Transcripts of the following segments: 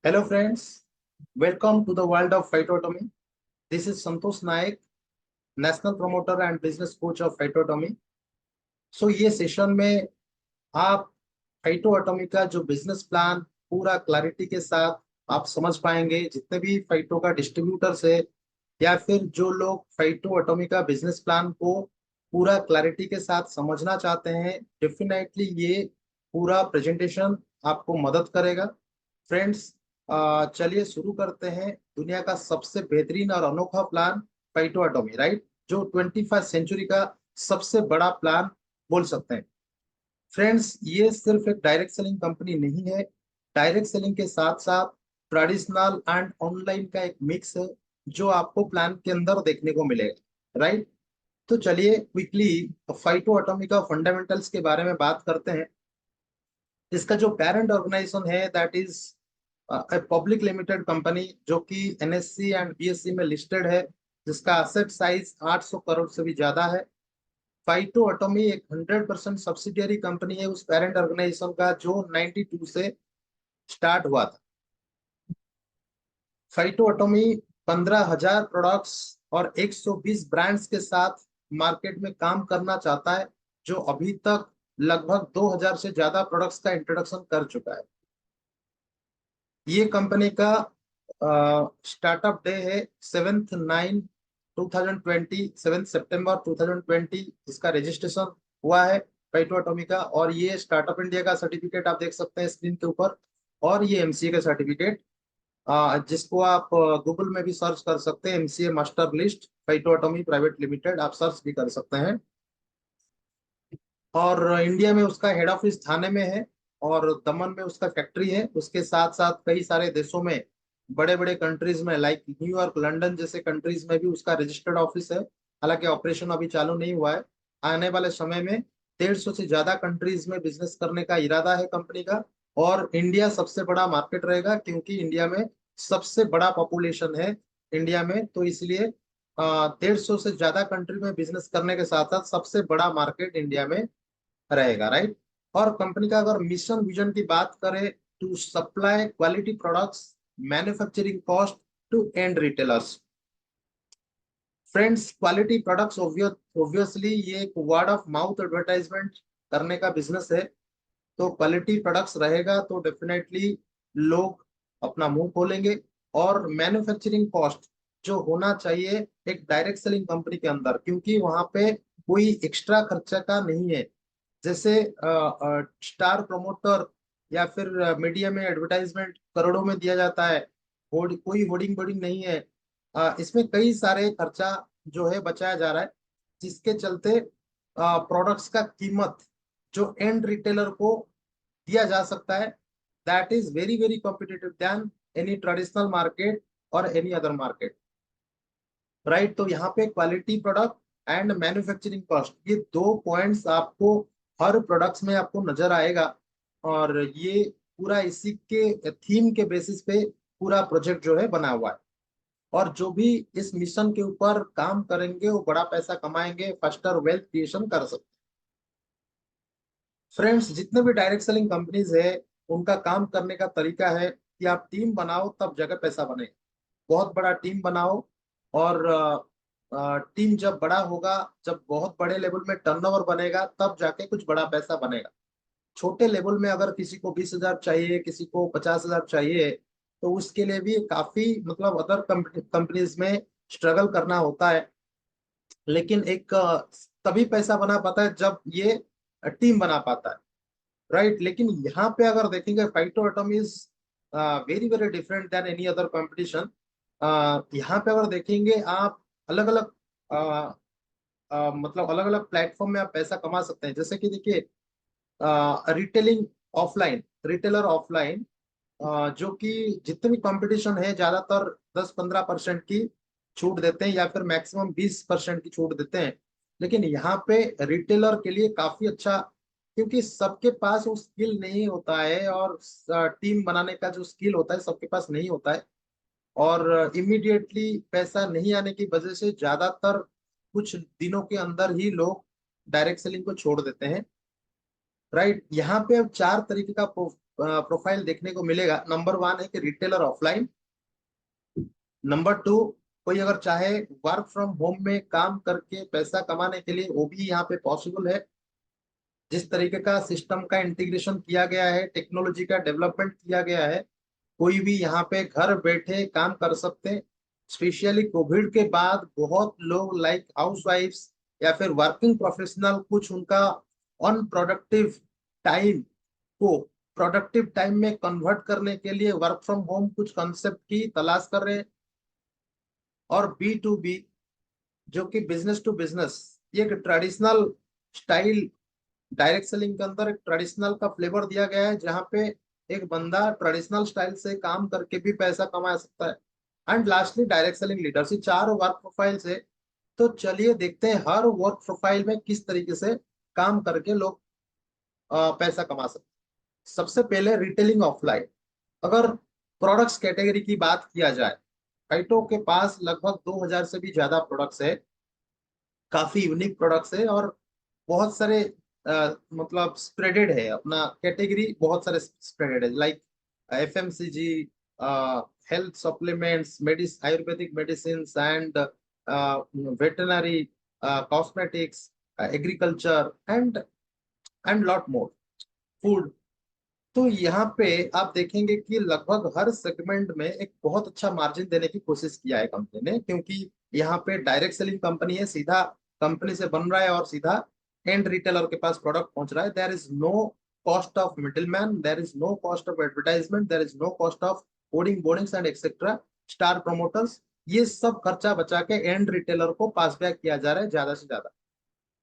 Hello friends, welcome to the world of phytotomy. This is Santosh Naik, national promoter and business coach of phytotomy. ये session में आप फाइटोटॉमी का जो business plan पूरा clarity के साथ आप समझ पाएंगे। जितने भी फाइटो का डिस्ट्रीब्यूटर्स है या फिर जो लोग फाइटोटॉमी का बिजनेस प्लान को पूरा क्लैरिटी के साथ समझना चाहते हैं, डेफिनेटली ये पूरा प्रेजेंटेशन आपको मदद करेगा। फ्रेंड्स, चलिए शुरू करते हैं। दुनिया का सबसे बेहतरीन और अनोखा प्लान फाइटोटॉमी, राइट, जो 21st सेंचुरी का सबसे बड़ा प्लान बोल सकते हैं। फ्रेंड्स, ये सिर्फ एक डायरेक्ट सेलिंग कंपनी नहीं है। डायरेक्ट सेलिंग के साथ साथ ट्रेडिशनल एंड ऑनलाइन का एक मिक्स है जो आपको प्लान के अंदर देखने को मिलेगा, राइट। तो चलिए क्विकली फाइटो एटॉमी का फंडामेंटल्स के बारे में बात करते हैं। इसका जो पेरेंट ऑर्गेनाइजेशन है that is public limited company, जो कि एनएससी एंड बीएससी में लिस्टेड है, जिसका एसेट साइज 800 करोड़ से भी ज्यादा है। फाइटो एटॉमी एक 100% सब्सिडियरी कंपनी है उस पेरेंट ऑर्गेनाइजेशन का जो 92 से स्टार्ट हुआ था। फाइटो एटॉमी 15,000 प्रोडक्ट्स और 120 ब्रांड्स के साथ मार्केट में काम करना चाहता है, जो अभी तक लगभग 2,000 से ज्यादा प्रोडक्ट्स का इंट्रोडक्शन कर चुका है। ये कंपनी का स्टार्टअप डे है 7/9/2020, 7 सितंबर 2020 इसका रजिस्ट्रेशन हुआ है फाइटो एटॉमी का। और ये स्टार्टअप इंडिया का सर्टिफिकेट आप देख सकते हैं स्क्रीन के ऊपर, और ये एमसीए का सर्टिफिकेट, जिसको आप गूगल में भी सर्च कर सकते हैं। MCA master list phyto एटॉमी private limited आप सर्च भी कर सकते हैं। और इंडिया में उसका हेड ऑफिस थाने में है और दमन में उसका फैक्ट्री है। उसके साथ साथ कई सारे देशों में, बड़े बड़े कंट्रीज में लाइक न्यूयॉर्क, लंदन जैसे कंट्रीज में भी उसका रजिस्टर्ड ऑफिस है। हालांकि ऑपरेशन अभी चालू नहीं हुआ है। आने वाले समय में 150 से ज्यादा कंट्रीज में बिजनेस करने का इरादा है कंपनी का। और इंडिया सबसे बड़ा मार्केट रहेगा क्योंकि इंडिया में सबसे बड़ा पॉपुलेशन है इंडिया में, तो इसलिए 150 से ज्यादा कंट्री में बिजनेस करने के साथ साथ सबसे बड़ा मार्केट इंडिया में रहेगा, राइट। और कंपनी का अगर मिशन विजन की बात करें, to supply quality products, manufacturing cost to end retailers. Friends, quality products obviously ये एक वर्ड ऑफ माउथ एडवर्टाइजमेंट करने का बिजनेस है। तो क्वालिटी प्रोडक्ट्स रहेगा तो डेफिनेटली लोग अपना मुंह खोलेंगे। और मैन्युफैक्चरिंग कॉस्ट जो होना चाहिए एक डायरेक्ट सेलिंग कंपनी के अंदर, क्योंकि वहां पे कोई एक्स्ट्रा खर्चा का नहीं है। जैसे स्टार प्रमोटर या फिर मीडिया में एडवर्टाइजमेंट करोड़ों में दिया जाता है, कोई होर्डिंग बोर्डिंग नहीं है। इसमें कई सारे खर्चा जो है बचाया जा रहा है, जिसके चलते प्रोडक्ट्स का कीमत जो एंड रिटेलर को दिया जा सकता है, that is very very competitive than any traditional market और एनी अदर मार्केट, राइट। तो यहाँ पे quality product and manufacturing cost, ये दो पॉइंट्स आपको हर प्रोडक्ट्स में आपको नजर आएगा। और ये पूरा इसी के थीम के बेसिस पे पूरा प्रोजेक्ट जो है बना हुआ है। और जो भी इस मिशन के ऊपर काम करेंगे वो बड़ा पैसा कमाएंगे, फास्टर वेल्थ क्रिएशन कर सकते हैं। फ्रेंड्स, जितने भी डायरेक्ट सेलिंग कंपनीज है उनका काम करने का तरीका है कि आप टीम बनाओ तब जगह पैसा बने। बहुत बड़ा टीम बनाओ। और टीम जब बड़ा होगा, जब बहुत बड़े लेवल में टर्नओवर बनेगा, तब जाके कुछ बड़ा पैसा बनेगा। छोटे लेवल में अगर किसी को 20,000 चाहिए, किसी को 50,000 चाहिए, तो उसके लिए भी काफी मतलब अदर कंपनीज में स्ट्रगल करना होता है। लेकिन एक तभी पैसा बना पाता है जब ये टीम बना पाता है, राइट। लेकिन यहाँ पे अगर देखेंगे Phyto Atomy is very very different than any other competition. यहाँ पे अगर देखेंगे आप, अलग अलग मतलब अलग अलग प्लेटफॉर्म में आप पैसा कमा सकते हैं। जैसे कि देखिए, रिटेलिंग ऑफलाइन, रिटेलर ऑफलाइन, जो कि जितने भी कंपटीशन है ज्यादातर 10-15% की छूट देते हैं या फिर मैक्सिमम 20% की छूट देते हैं। लेकिन यहाँ पे रिटेलर के लिए काफी अच्छा, क्योंकि सबके पास वो स्किल नहीं होता है और टीम बनाने का जो स्किल होता है सबके पास नहीं होता है। और इमीडिएटली पैसा नहीं आने की वजह से ज्यादातर कुछ दिनों के अंदर ही लोग डायरेक्ट सेलिंग को छोड़ देते हैं। राइट। यहाँ पे अब चार तरीके का प्रोफाइल देखने को मिलेगा। नंबर वन है कि रिटेलर ऑफलाइन। नंबर टू, कोई अगर चाहे वर्क फ्रॉम होम में काम करके पैसा कमाने के लिए, वो भी यहाँ पे पॉसिबल है। जिस तरीके का सिस्टम का इंटीग्रेशन किया गया है, टेक्नोलॉजी का डेवलपमेंट किया गया है, कोई भी यहाँ पे घर बैठे काम कर सकते हैं। स्पेशली कोविड के बाद बहुत लोग लाइक हाउस वाइफ्स या फिर वर्किंग प्रोफेशनल कुछ उनका अनप्रोडक्टिव टाइम को प्रोडक्टिव टाइम में कन्वर्ट करने के लिए वर्क फ्रॉम होम कुछ कंसेप्ट की तलाश कर रहे हैं। और बी टू बी, जो कि बिजनेस टू बिजनेस, ये एक ट्रेडिशनल स्टाइल, डायरेक्ट सेलिंग के अंदर एक ट्रेडिशनल का फ्लेवर दिया गया है, जहाँ पे एक बंदा ट्रेडिशनल स्टाइल से काम करके भी पैसा कमा सकता है। And lastly direct selling leadership. चार वर्क प्रोफाइल से, तो चलिए देखते हैं हर वर्क प्रोफाइल में किस तरीके से काम करके लोग पैसा कमा सकते हैं। सबसे पहले रिटेलिंग ऑफलाइन। अगर प्रोडक्ट्स कैटेगरी की बात किया जाए, काइटो के पास लगभग 2000 से भी ज्यादा प्रोडक्ट्स है। काफी यूनिक प्रोडक्ट्स है और बहुत सारे मतलब स्प्रेडेड है अपना कैटेगरी, बहुत सारे स्प्रेडेड है like FMCG, health supplements, Ayurvedic medicine and veterinary, cosmetics, agriculture and lot more, food. तो यहाँ पे आप देखेंगे कि लगभग हर सेगमेंट में एक बहुत अच्छा मार्जिन देने की कोशिश किया है कंपनी ने, क्योंकि यहाँ पे डायरेक्ट सेलिंग कंपनी है, सीधा कंपनी से बन रहा है और सीधा एंड रिटेलर के पास प्रोडक्ट पहुंच रहा है। There is no cost of middle man, there is no cost of advertisement, there is no cost of hoarding boardings and etcetera, star promoters. ये सब खर्चा बचा के एंड रिटेलर को पास बैक किया जा रहा है ज्यादा से ज्यादा।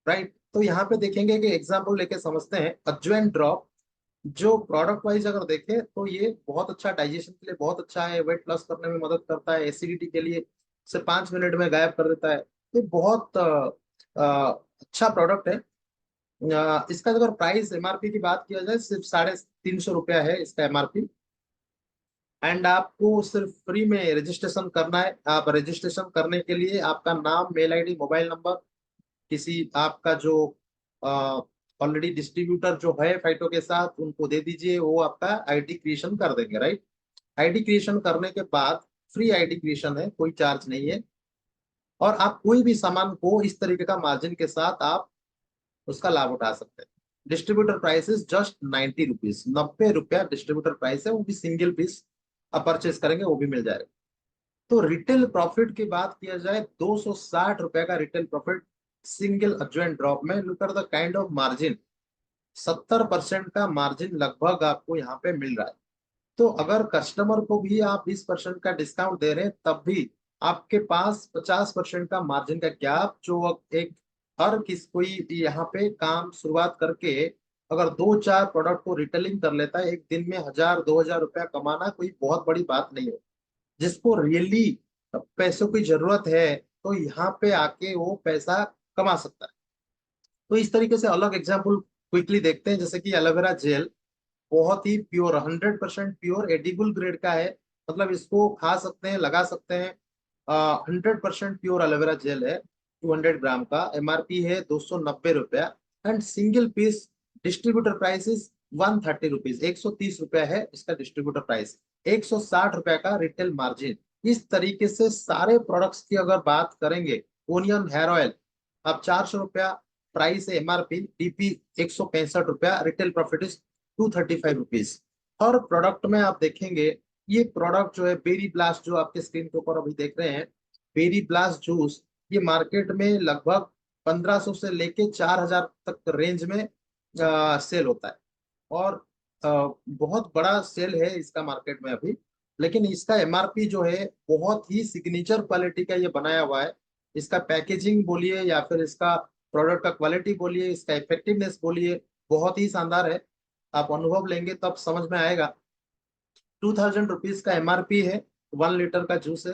राइट। तो यहाँ पे देखेंगे कि एग्जाम्पल लेके समझते हैं। अजवाइन ड्रॉप, जो प्रोडक्ट वाइज अगर देखें तो ये बहुत अच्छा, डाइजेशन के लिए बहुत अच्छा है, वेट लॉस करने में मदद करता है, एसिडिटी के लिए से 5 मिनट में गायब कर देता है। ये बहुत अच्छा प्रोडक्ट है। इसका अगर प्राइस एमआरपी की बात किया जाए, सिर्फ 350 रुपया है इसका एमआरपी। एंड आपको सिर्फ फ्री में रजिस्ट्रेशन करना है। आप रजिस्ट्रेशन करने के लिए आपका नाम, मेल आईडी, मोबाइल नंबर, किसी आपका जो ऑलरेडी डिस्ट्रीब्यूटर जो है फाइटो के साथ, उनको दे दीजिए, वो आपका आईडी क्रिएशन कर देंगे। राइट। आईडी क्रिएशन करने के बाद, फ्री आईडी क्रिएशन है, कोई चार्ज नहीं है। और आप कोई भी सामान को इस तरीके का मार्जिन के साथ आप उसका लाभ उठा सकते हैं। Distributor price is just 90 rupees, 90 रुपया डिस्ट्रीब्यूटर प्राइस है, वो भी सिंगल पीस आप परचेस करेंगे वो भी मिल जाएगा। तो रिटेल प्रॉफिट की बात किया जाए, 260 रुपए का रिटेल प्रॉफिट सिंगल अजवाइन ड्रॉप में। Look at the kind of margin, 70% का मार्जिन लगभग आपको यहाँ पे मिल रहा है। तो अगर कस्टमर को भी आप 20% का डिस्काउंट दे रहे हैं, तब भी आपके पास 50% का मार्जिन का गैप, जो एक हर किस कोई यहाँ पे काम शुरुआत करके अगर दो चार प्रोडक्ट को रिटेलिंग कर लेता है, एक दिन में 1000-2000 रुपया कमाना कोई बहुत बड़ी बात नहीं है। जिसको रियली पैसों की जरूरत है, तो यहाँ पे आके वो पैसा कमा सकता है। तो इस तरीके से अलग एग्जाम्पल क्विकली देखते हैं, जैसे कि एलोवेरा जेल, बहुत ही प्योर, 100% प्योर एडिबल ग्रेड का है। मतलब इसको खा सकते हैं, लगा सकते हैं। 100% प्योर एलोवेरा जेल है। 200 ग्राम का एमआरपी है 290 रुपया। And single piece distributor price is 130 rupees, 130 रुपया है इसका डिस्ट्रीब्यूटर प्राइस। 160 रुपया का रिटेल मार्जिन। इस तरीके से सारे प्रोडक्ट्स की अगर बात करेंगे, ओनियन हेयर ऑयल, अब 400 रुपया प्राइस है एमआरपी, डीपी 165 रुपया, retail profit is 235 rupees. Her product में आप देखेंगे, ये प्रोडक्ट जो है बेरी ब्लास्ट, जो आपके स्क्रीन के ऊपर अभी देख रहे हैं, बेरी ब्लास्ट जूस, ये मार्केट में लगभग 1500 से लेके 4000 तक रेंज में सेल होता है। और बहुत बड़ा सेल है इसका मार्केट में अभी। लेकिन इसका एमआरपी जो है बहुत ही सिग्नेचर क्वालिटी का ये बनाया हुआ है। इसका पैकेजिंग बोलिए या फिर इसका प्रोडक्ट का क्वालिटी बोलिए, इसका इफेक्टिवनेस बोलिए, बहुत ही शानदार है। आप अनुभव लेंगे तब समझ में आएगा। 2000 रुपीज का एमआरपी है, 1 लीटर का जूस है।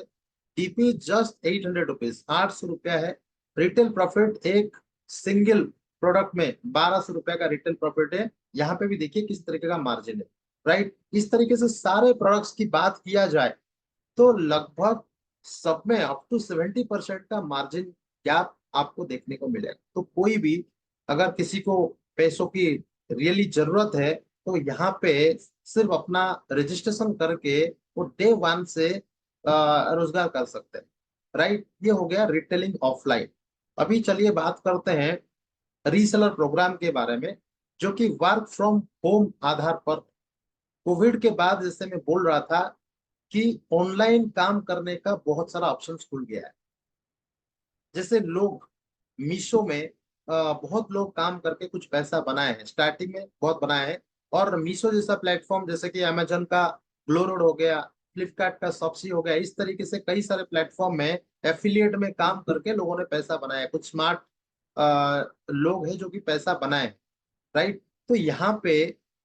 डीपी जस्ट 800 रुपीज, 800 रुपया है। रिटेल प्रॉफिट एक सिंगल प्रोडक्ट में 1200 रुपया का रिटेल प्रॉफिट है। यहाँ पे भी देखिए किस तरीके का मार्जिन है। राइट। इस तरीके से सारे प्रोडक्ट्स की बात किया जाए, तो लगभग सब में अप टू 70% का मार्जिन गैप आपको देखने को मिलेगा। तो कोई भी अगर किसी को पैसों की रियली जरूरत है तो यहाँ पे सिर्फ अपना रजिस्ट्रेशन करके वो डे वन से रोजगार कर सकते हैं। राइट, ये हो गया रिटेलिंग ऑफलाइन। अभी चलिए बात करते हैं रीसेलर प्रोग्राम के बारे में, जो कि वर्क फ्रॉम होम आधार पर। कोविड के बाद जैसे मैं बोल रहा था कि ऑनलाइन काम करने का बहुत सारा ऑप्शन खुल गया है। जैसे लोग मीशो में बहुत लोग काम करके कुछ पैसा बनाए हैं, स्टार्टिंग में बहुत बनाए हैं। और मीशो जैसा प्लेटफॉर्म, जैसे कि अमेजन का ग्लो रोड हो गया, फ्लिपकार्ट का शॉप्सी हो गया, इस तरीके से कई सारे प्लेटफॉर्म में एफिलिएट में काम करके लोगों ने पैसा बनाया। कुछ स्मार्ट लोग हैं जो कि पैसा बनाए, राइट। तो यहाँ पे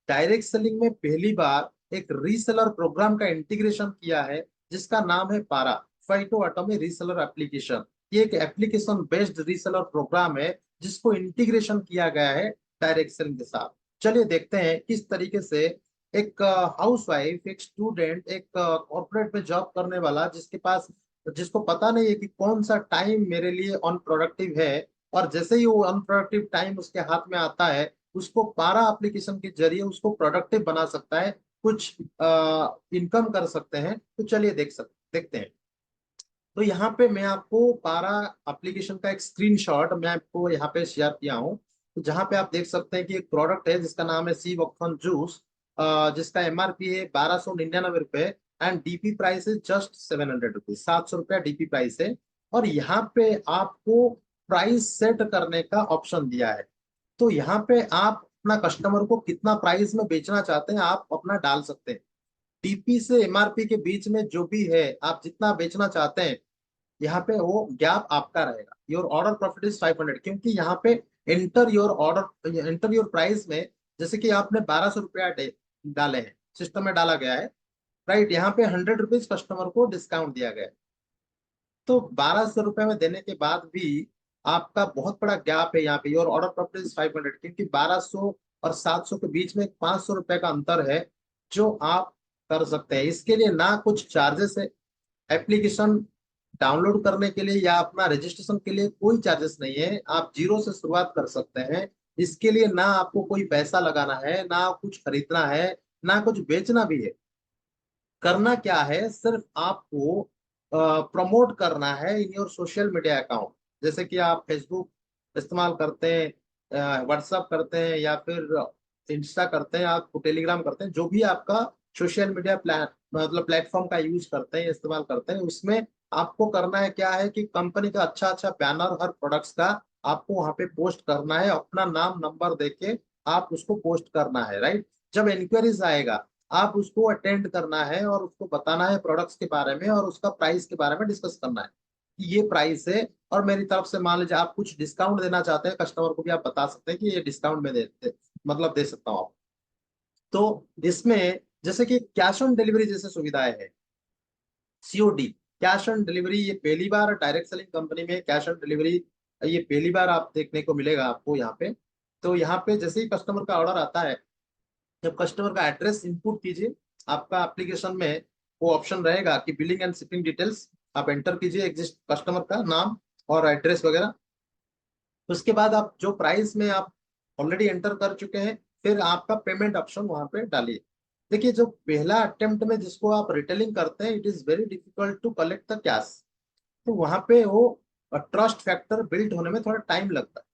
डायरेक्ट सेलिंग में पहली बार एक रीसेलर प्रोग्राम का इंटीग्रेशन किया है, जिसका नाम है पारा, फाइटो एटॉमी रीसेलर एप्लीकेशन। ये एक एप्लीकेशन बेस्ड रीसेलर प्रोग्राम है जिसको इंटीग्रेशन किया गया है डायरेक्ट सेलिंग के साथ। चलिए देखते हैं किस तरीके से एक हाउसवाइफ, एक स्टूडेंट, एक कॉर्पोरेट में जॉब करने वाला, जिसको पता नहीं है कि कौन सा टाइम मेरे लिए अनप्रोडक्टिव है, और जैसे ही वो अनप्रोडक्टिव टाइम उसके हाथ में आता है, उसको पारा एप्लीकेशन के जरिए उसको प्रोडक्टिव बना सकता है, कुछ इनकम कर सकते हैं। तो चलिए देखते हैं। तो यहाँ पे मैं आपको पारा एप्लीकेशन का एक स्क्रीनशॉट मैं आपको यहाँ पे शेयर किया हूँ। तो जहाँ पे आप देख सकते हैं कि एक प्रोडक्ट है जिसका नाम है सी वक्फन जूस, जिसका एमआरपी है 1299 रुपए, एंड डीपी प्राइस है जस्ट 700 रुपीज, 700 रुपया डीपी प्राइस है। और यहाँ पे आपको प्राइस सेट करने का ऑप्शन दिया है। तो यहाँ पे आप अपना कस्टमर को कितना प्राइस में बेचना चाहते हैं आप अपना डाल सकते हैं। डीपी से एमआरपी के बीच में जो भी है, आप जितना बेचना चाहते हैं, यहाँ पे वो गैप आपका रहेगा। योर ऑर्डर प्रॉफिट इज 500, क्योंकि यहाँ पे एंटर योर प्राइस में, जैसे कि आपने 1200 रुपया डाले हैं, सिस्टम में डाला गया है, राइट। यहाँ पे 100 रुपीज कस्टमर को डिस्काउंट दिया गया है। तो 1200 रुपये में देने के बाद भी आपका बहुत बड़ा गैप है यहाँ पे। योर ऑर्डर प्रॉफिट इज 500, क्योंकि 1200 और 700 के बीच में 500 रुपये का अंतर है जो आप कर सकते हैं। इसके लिए ना कुछ चार्जेस है, एप्लीकेशन डाउनलोड करने के लिए या अपना रजिस्ट्रेशन के लिए कोई चार्जेस नहीं है, आप जीरो से शुरुआत कर सकते हैं। इसके लिए ना आपको कोई पैसा लगाना है, ना कुछ खरीदना है, ना कुछ बेचना भी है। करना क्या है, सिर्फ आपको प्रमोट करना है in your social media account. जैसे कि आप फेसबुक इस्तेमाल करते हैं, व्हाट्सएप करते हैं, या फिर इंस्टा करते हैं, आप टेलीग्राम करते हैं, जो भी आपका सोशल मीडिया मतलब प्लेटफॉर्म का यूज करते हैं, इस्तेमाल करते हैं, उसमें आपको करना है क्या है कि कंपनी का अच्छा अच्छा बैनर हर प्रोडक्ट्स का आपको वहां पे पोस्ट करना है, अपना नाम नंबर देके आप उसको पोस्ट करना है, राइट। जब इंक्वायरीज आएगा, आप उसको अटेंड करना है और उसको बताना है प्रोडक्ट्स के बारे में और उसका प्राइस के बारे में डिस्कस करना है कि ये प्राइस है, और मेरी तरफ से मान लीजिए आप कुछ डिस्काउंट देना चाहते हैं कस्टमर को, भी आप बता सकते हैं कि ये डिस्काउंट में मतलब दे सकता हूँ आप। तो इसमें जैसे कि कैश ऑन डिलीवरी जैसे सुविधाएं है, सीओडी, कैश ऑन डिलीवरी, ये पहली बार डायरेक्ट सेलिंग कंपनी में कैश ऑन डिलीवरी, ये पहली बार आप देखने को मिलेगा आपको यहाँ पे। तो यहाँ पे जैसे ही कस्टमर का ऑर्डर आता है, जब कस्टमर का एड्रेस इनपुट कीजिए, आपका एप्लीकेशन में वो ऑप्शन रहेगा कि बिलिंग एंड शिपिंग डिटेल्स, आप एंटर कीजिए एग्जिस्ट कस्टमर का नाम और एड्रेस वगैरह। उसके बाद आप जो प्राइस में आप ऑलरेडी एंटर कर चुके हैं, फिर आपका पेमेंट ऑप्शन वहां पे डालिए। देखिए, जो पहला अटेम्प्ट में जिसको आप रिटेलिंग करते हैं, it is very difficult to collect the cash. तो वहां पे वो ट्रस्ट फैक्टर बिल्ड होने में थोड़ा टाइम लगता है।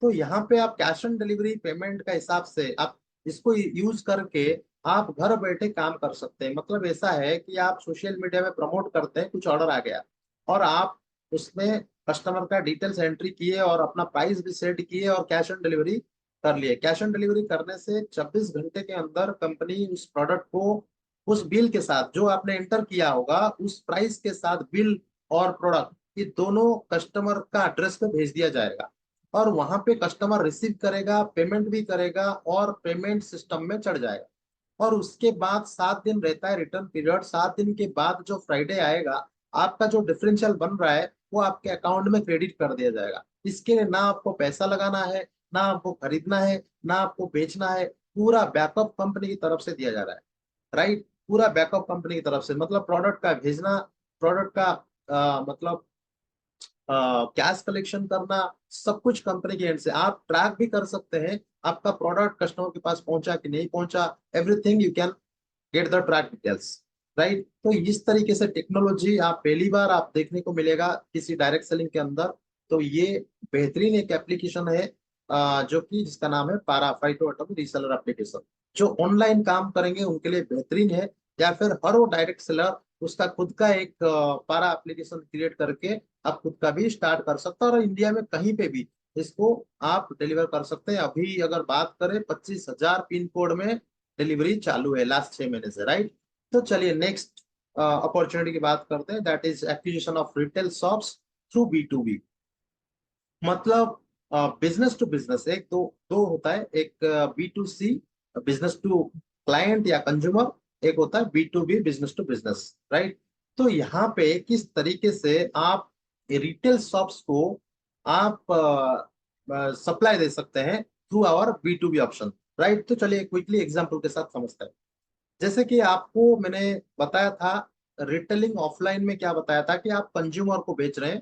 तो यहाँ पे आप कैश ऑन डिलीवरी पेमेंट का हिसाब से आप इसको यूज करके आप घर बैठे काम कर सकते हैं। मतलब ऐसा है कि आप सोशल मीडिया में प्रमोट करते हैं, कुछ ऑर्डर आ गया और आप उसमें कस्टमर का डिटेल्स एंट्री किए और अपना प्राइस भी सेट किए और कैश ऑन डिलीवरी कर लिए। कैश ऑन डिलीवरी करने से 24 घंटे के अंदर कंपनी उस प्रोडक्ट को उस बिल के साथ, जो आपने एंटर किया होगा उस प्राइस के साथ, बिल और प्रोडक्ट, ये दोनों कस्टमर का एड्रेस पे भेज दिया जाएगा। और वहां पे कस्टमर रिसीव करेगा, पेमेंट भी करेगा और पेमेंट सिस्टम में चढ़ जाएगा। और उसके बाद 7 दिन रहता है रिटर्न पीरियड। 7 दिन के बाद जो फ्राइडे आएगा, आपका जो डिफरेंशियल बन रहा है वो आपके अकाउंट में क्रेडिट कर दिया जाएगा। इसके लिए ना आपको पैसा लगाना है, ना आपको खरीदना है, ना आपको बेचना है। पूरा बैकअप कंपनी की तरफ से दिया जा रहा है, राइट। पूरा बैकअप कंपनी की तरफ से, मतलब प्रोडक्ट का भेजना, प्रोडक्ट का मतलब कैश कलेक्शन करना, सब कुछ कंपनी के एंड से। आप ट्रैक भी कर सकते हैं आपका प्रोडक्ट कस्टमर के पास पहुंचा कि नहीं पहुंचा, everything you can get the track details, right. तो इस तरीके से टेक्नोलॉजी आप पहली बार आप देखने को मिलेगा किसी डायरेक्ट सेलिंग के अंदर। तो ये बेहतरीन एक एप्लीकेशन है, जो कि जिसका नाम है पारा फाइटो ऑटोमी रीसेलर एप्लीकेशन। जो ऑनलाइन काम करेंगे उनके लिए बेहतरीन है, या फिर हर वो डायरेक्ट सेलर उसका खुद का एक पारा एप्लीकेशन क्रिएट करके आप खुद का भी स्टार्ट कर सकते हैं, और इंडिया में कहीं पे भी इसको आप डिलीवर कर सकते हैं। अभी अगर बात करें 25,000 पिन कोड में डिलीवरी चालू है लास्ट 6 महीने से, राइट। तो चलिए नेक्स्ट अपॉर्चुनिटी की बात करते हैं, that is acquisition of retail shops through B2B। मतलब बिजनेस टू बिजनेस, एक दो दो होता है, एक B2C बिजनेस टू क्लाइंट या कंज्यूमर, एक होता है B2B business to business, right. तो यहाँ पे किस तरीके से आप रिटेल शॉप्स को आप सप्लाई दे सकते हैं through our B2B option, right. तो चलिए क्विकली एग्जांपल के साथ समझते हैं। जैसे कि आपको मैंने बताया था रिटेलिंग ऑफलाइन में, क्या बताया था कि आप कंज्यूमर को बेच रहे हैं,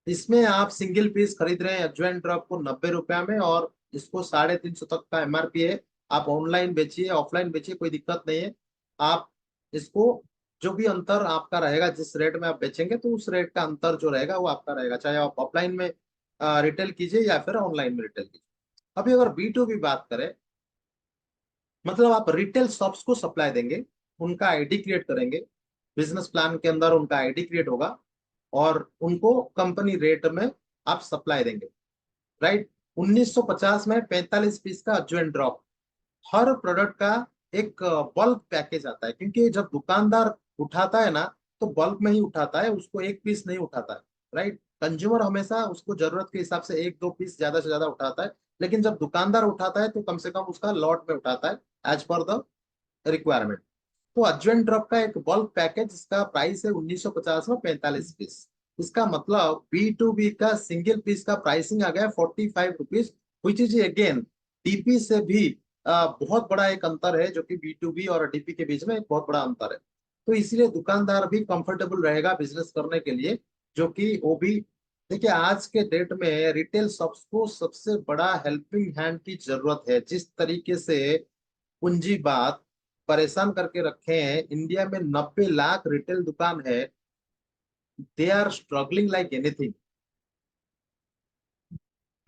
इसमें आप सिंगल पीस खरीद रहे हैं अजवाइन ड्रॉप को 90 रुपया में, और इसको 350 तक का MRP है। आप ऑनलाइन बेचिए ऑफलाइन बेचिए कोई दिक्कत नहीं है। आप इसको जो भी अंतर आपका रहेगा, जिस रेट में आप बेचेंगे तो उस रेट का अंतर जो रहेगा वो आपका रहेगा, चाहे आप ऑफलाइन में रिटेल कीजिए या फिर ऑनलाइन में रिटेल कीजिए। अभी अगर B2B बात करें, मतलब आप रिटेल शॉप्स को सप्लाई देंगे, उनका आईडी क्रिएट करेंगे, बिजनेस प्लान के अंदर उनका आईडी क्रिएट होगा, और उनको कंपनी रेट में आप सप्लाई देंगे, राइट। 1950 में 45 पीस का अजवाइन ड्रॉप, हर प्रोडक्ट का एक बल्क पैकेज आता है, क्योंकि जब दुकानदार उठाता है ना तो बल्क में ही उठाता है, उसको एक पीस नहीं उठाता है, राइट। कंज्यूमर हमेशा उसको जरूरत के हिसाब से एक दो पीस ज्यादा से ज्यादा उठाता है, लेकिन जब दुकानदार उठाता है तो कम से कम उसका लॉट में उठाता है, एज पर द रिक्वायरमेंट। तो अजवाइन ड्रॉप का एक बल्क पैकेज, इसका प्राइस है 1950 में 45 पीस। इसका मतलब B2B का सिंगल पीस का प्राइसिंग आ गया 45 rupees, which is again DP से भी बहुत बड़ा एक अंतर है, जो कि B2B और DP के बीच में एक बहुत बड़ा अंतर है। तो इसीलिए दुकानदार भी कंफर्टेबल रहेगा बिजनेस करने के लिए, जो कि वो भी, देखिए आज के डेट में रिटेल शॉप्स को सबसे बड़ा हेल्पिंग हैंड की जरूरत है। जिस तरीके से पूंजी बात परेशान करके रखे हैं, इंडिया में 90 लाख रिटेल दुकान है, they are struggling like anything,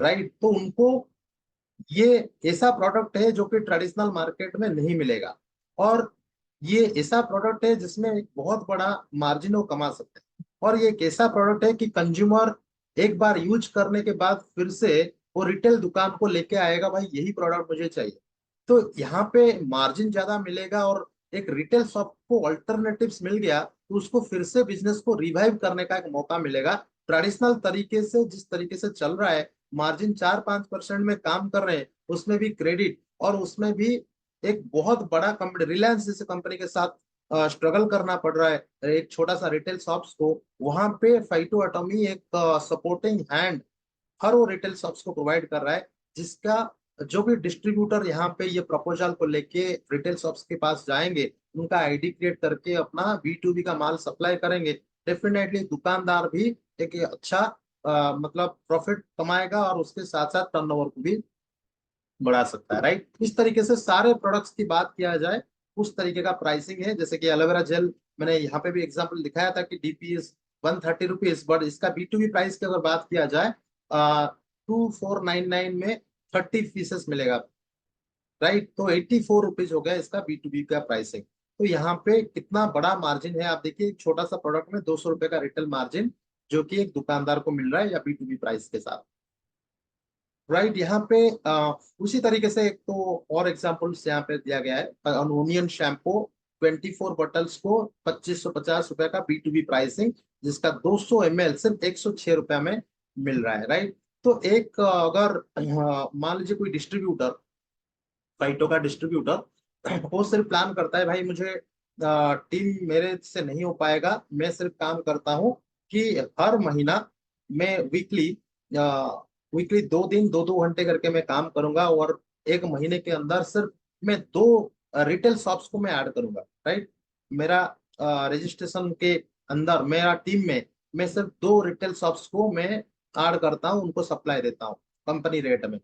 right. तो उनको ये ऐसा प्रोडक्ट है जो कि ट्रेडिशनल मार्केट में नहीं मिलेगा, और ये ऐसा प्रोडक्ट है जिसमें एक बहुत बड़ा मार्जिन वो कमा सकते हैं, और ये एक ऐसा प्रोडक्ट है कि कंज्यूमर एक बार यूज करने के बाद फिर से वो रिटेल दुकान को लेके आएगा, भाई यही प्रोडक्ट मुझे चाहिए। तो यहाँ पे मार्जिन ज्यादा मिलेगा, और एक रिटेल शॉप को अल्टरनेटिव्स मिल गया तो उसको फिर से बिजनेस को रिवाइव करने का एक मौका मिलेगा। ट्रेडिशनल तरीके से जिस तरीके से चल रहा है, मार्जिन 4-5% में काम कर रहे हैं, उसमें भी क्रेडिट, और उसमें भी एक बहुत बड़ा कंपनी रिलायंस जैसे कंपनी के साथ स्ट्रगल करना पड़ रहा है एक छोटा सा रिटेल शॉप्स को। वहां पे फाइटो एटॉमी एक सपोर्टिंग हैंड हर वो रिटेल शॉप्स को प्रोवाइड कर रहा है, जिसका जो भी डिस्ट्रीब्यूटर यहाँ पे ये प्रपोजल को लेके रिटेल शॉप्स के पास जाएंगे, उनका आईडी क्रिएट करके अपना B2B का माल सप्लाई करेंगे, डेफिनेटली दुकानदार भी एक अच्छा मतलब प्रॉफिट कमाएगा, और उसके साथ साथ टर्नओवर को भी बढ़ा सकता है, राइट। इस तरीके से सारे प्रोडक्ट्स की बात किया जाए, उस तरीके का प्राइसिंग है। जैसे कि एलोवेरा जेल मैंने यहाँ पे भी एग्जांपल दिखाया था कि DP इज 130 रुपीज, बट इसका B2B प्राइस की अगर बात किया जाए 2499 में 30 पीसेस मिलेगा, राइट। तो 84 रुपीज हो गया इसका B2B का प्राइसिंग। तो यहाँ पे कितना बड़ा मार्जिन है आप देखिए, एक छोटा सा प्रोडक्ट में 200 रुपए का रिटेल मार्जिन जो कि एक दुकानदार को मिल रहा है या B2B प्राइस के साथ, राइट। यहाँ पे उसी तरीके से एक तो और एग्जांपल्स यहाँ पे दिया गया है, अनोनियन शैम्पू 24 बॉटल्स को 2550 रुपए का B2B प्राइसिंग, जिसका 200 ml सिर्फ 106 रुपया में मिल रहा है, राइट। तो एक अगर मान लीजिए कोई डिस्ट्रीब्यूटर, फाइटो का डिस्ट्रीब्यूटर, वो सिर्फ प्लान करता है, भाई मुझे टीम मेरे से नहीं हो पाएगा, मैं सिर्फ काम करता हूँ कि हर महीना मैं वीकली वीकली 2 दिन 2-2 घंटे करके मैं काम करूंगा, और एक महीने के अंदर सिर्फ मैं 2 रिटेल शॉप्स को मैं ऐड करूंगा, राइट। मेरा रजिस्ट्रेशन के अंदर मेरा टीम में मैं सिर्फ 2 रिटेल शॉप्स को मैं ऐड करता हूँ, उनको सप्लाई देता हूँ कंपनी रेट में,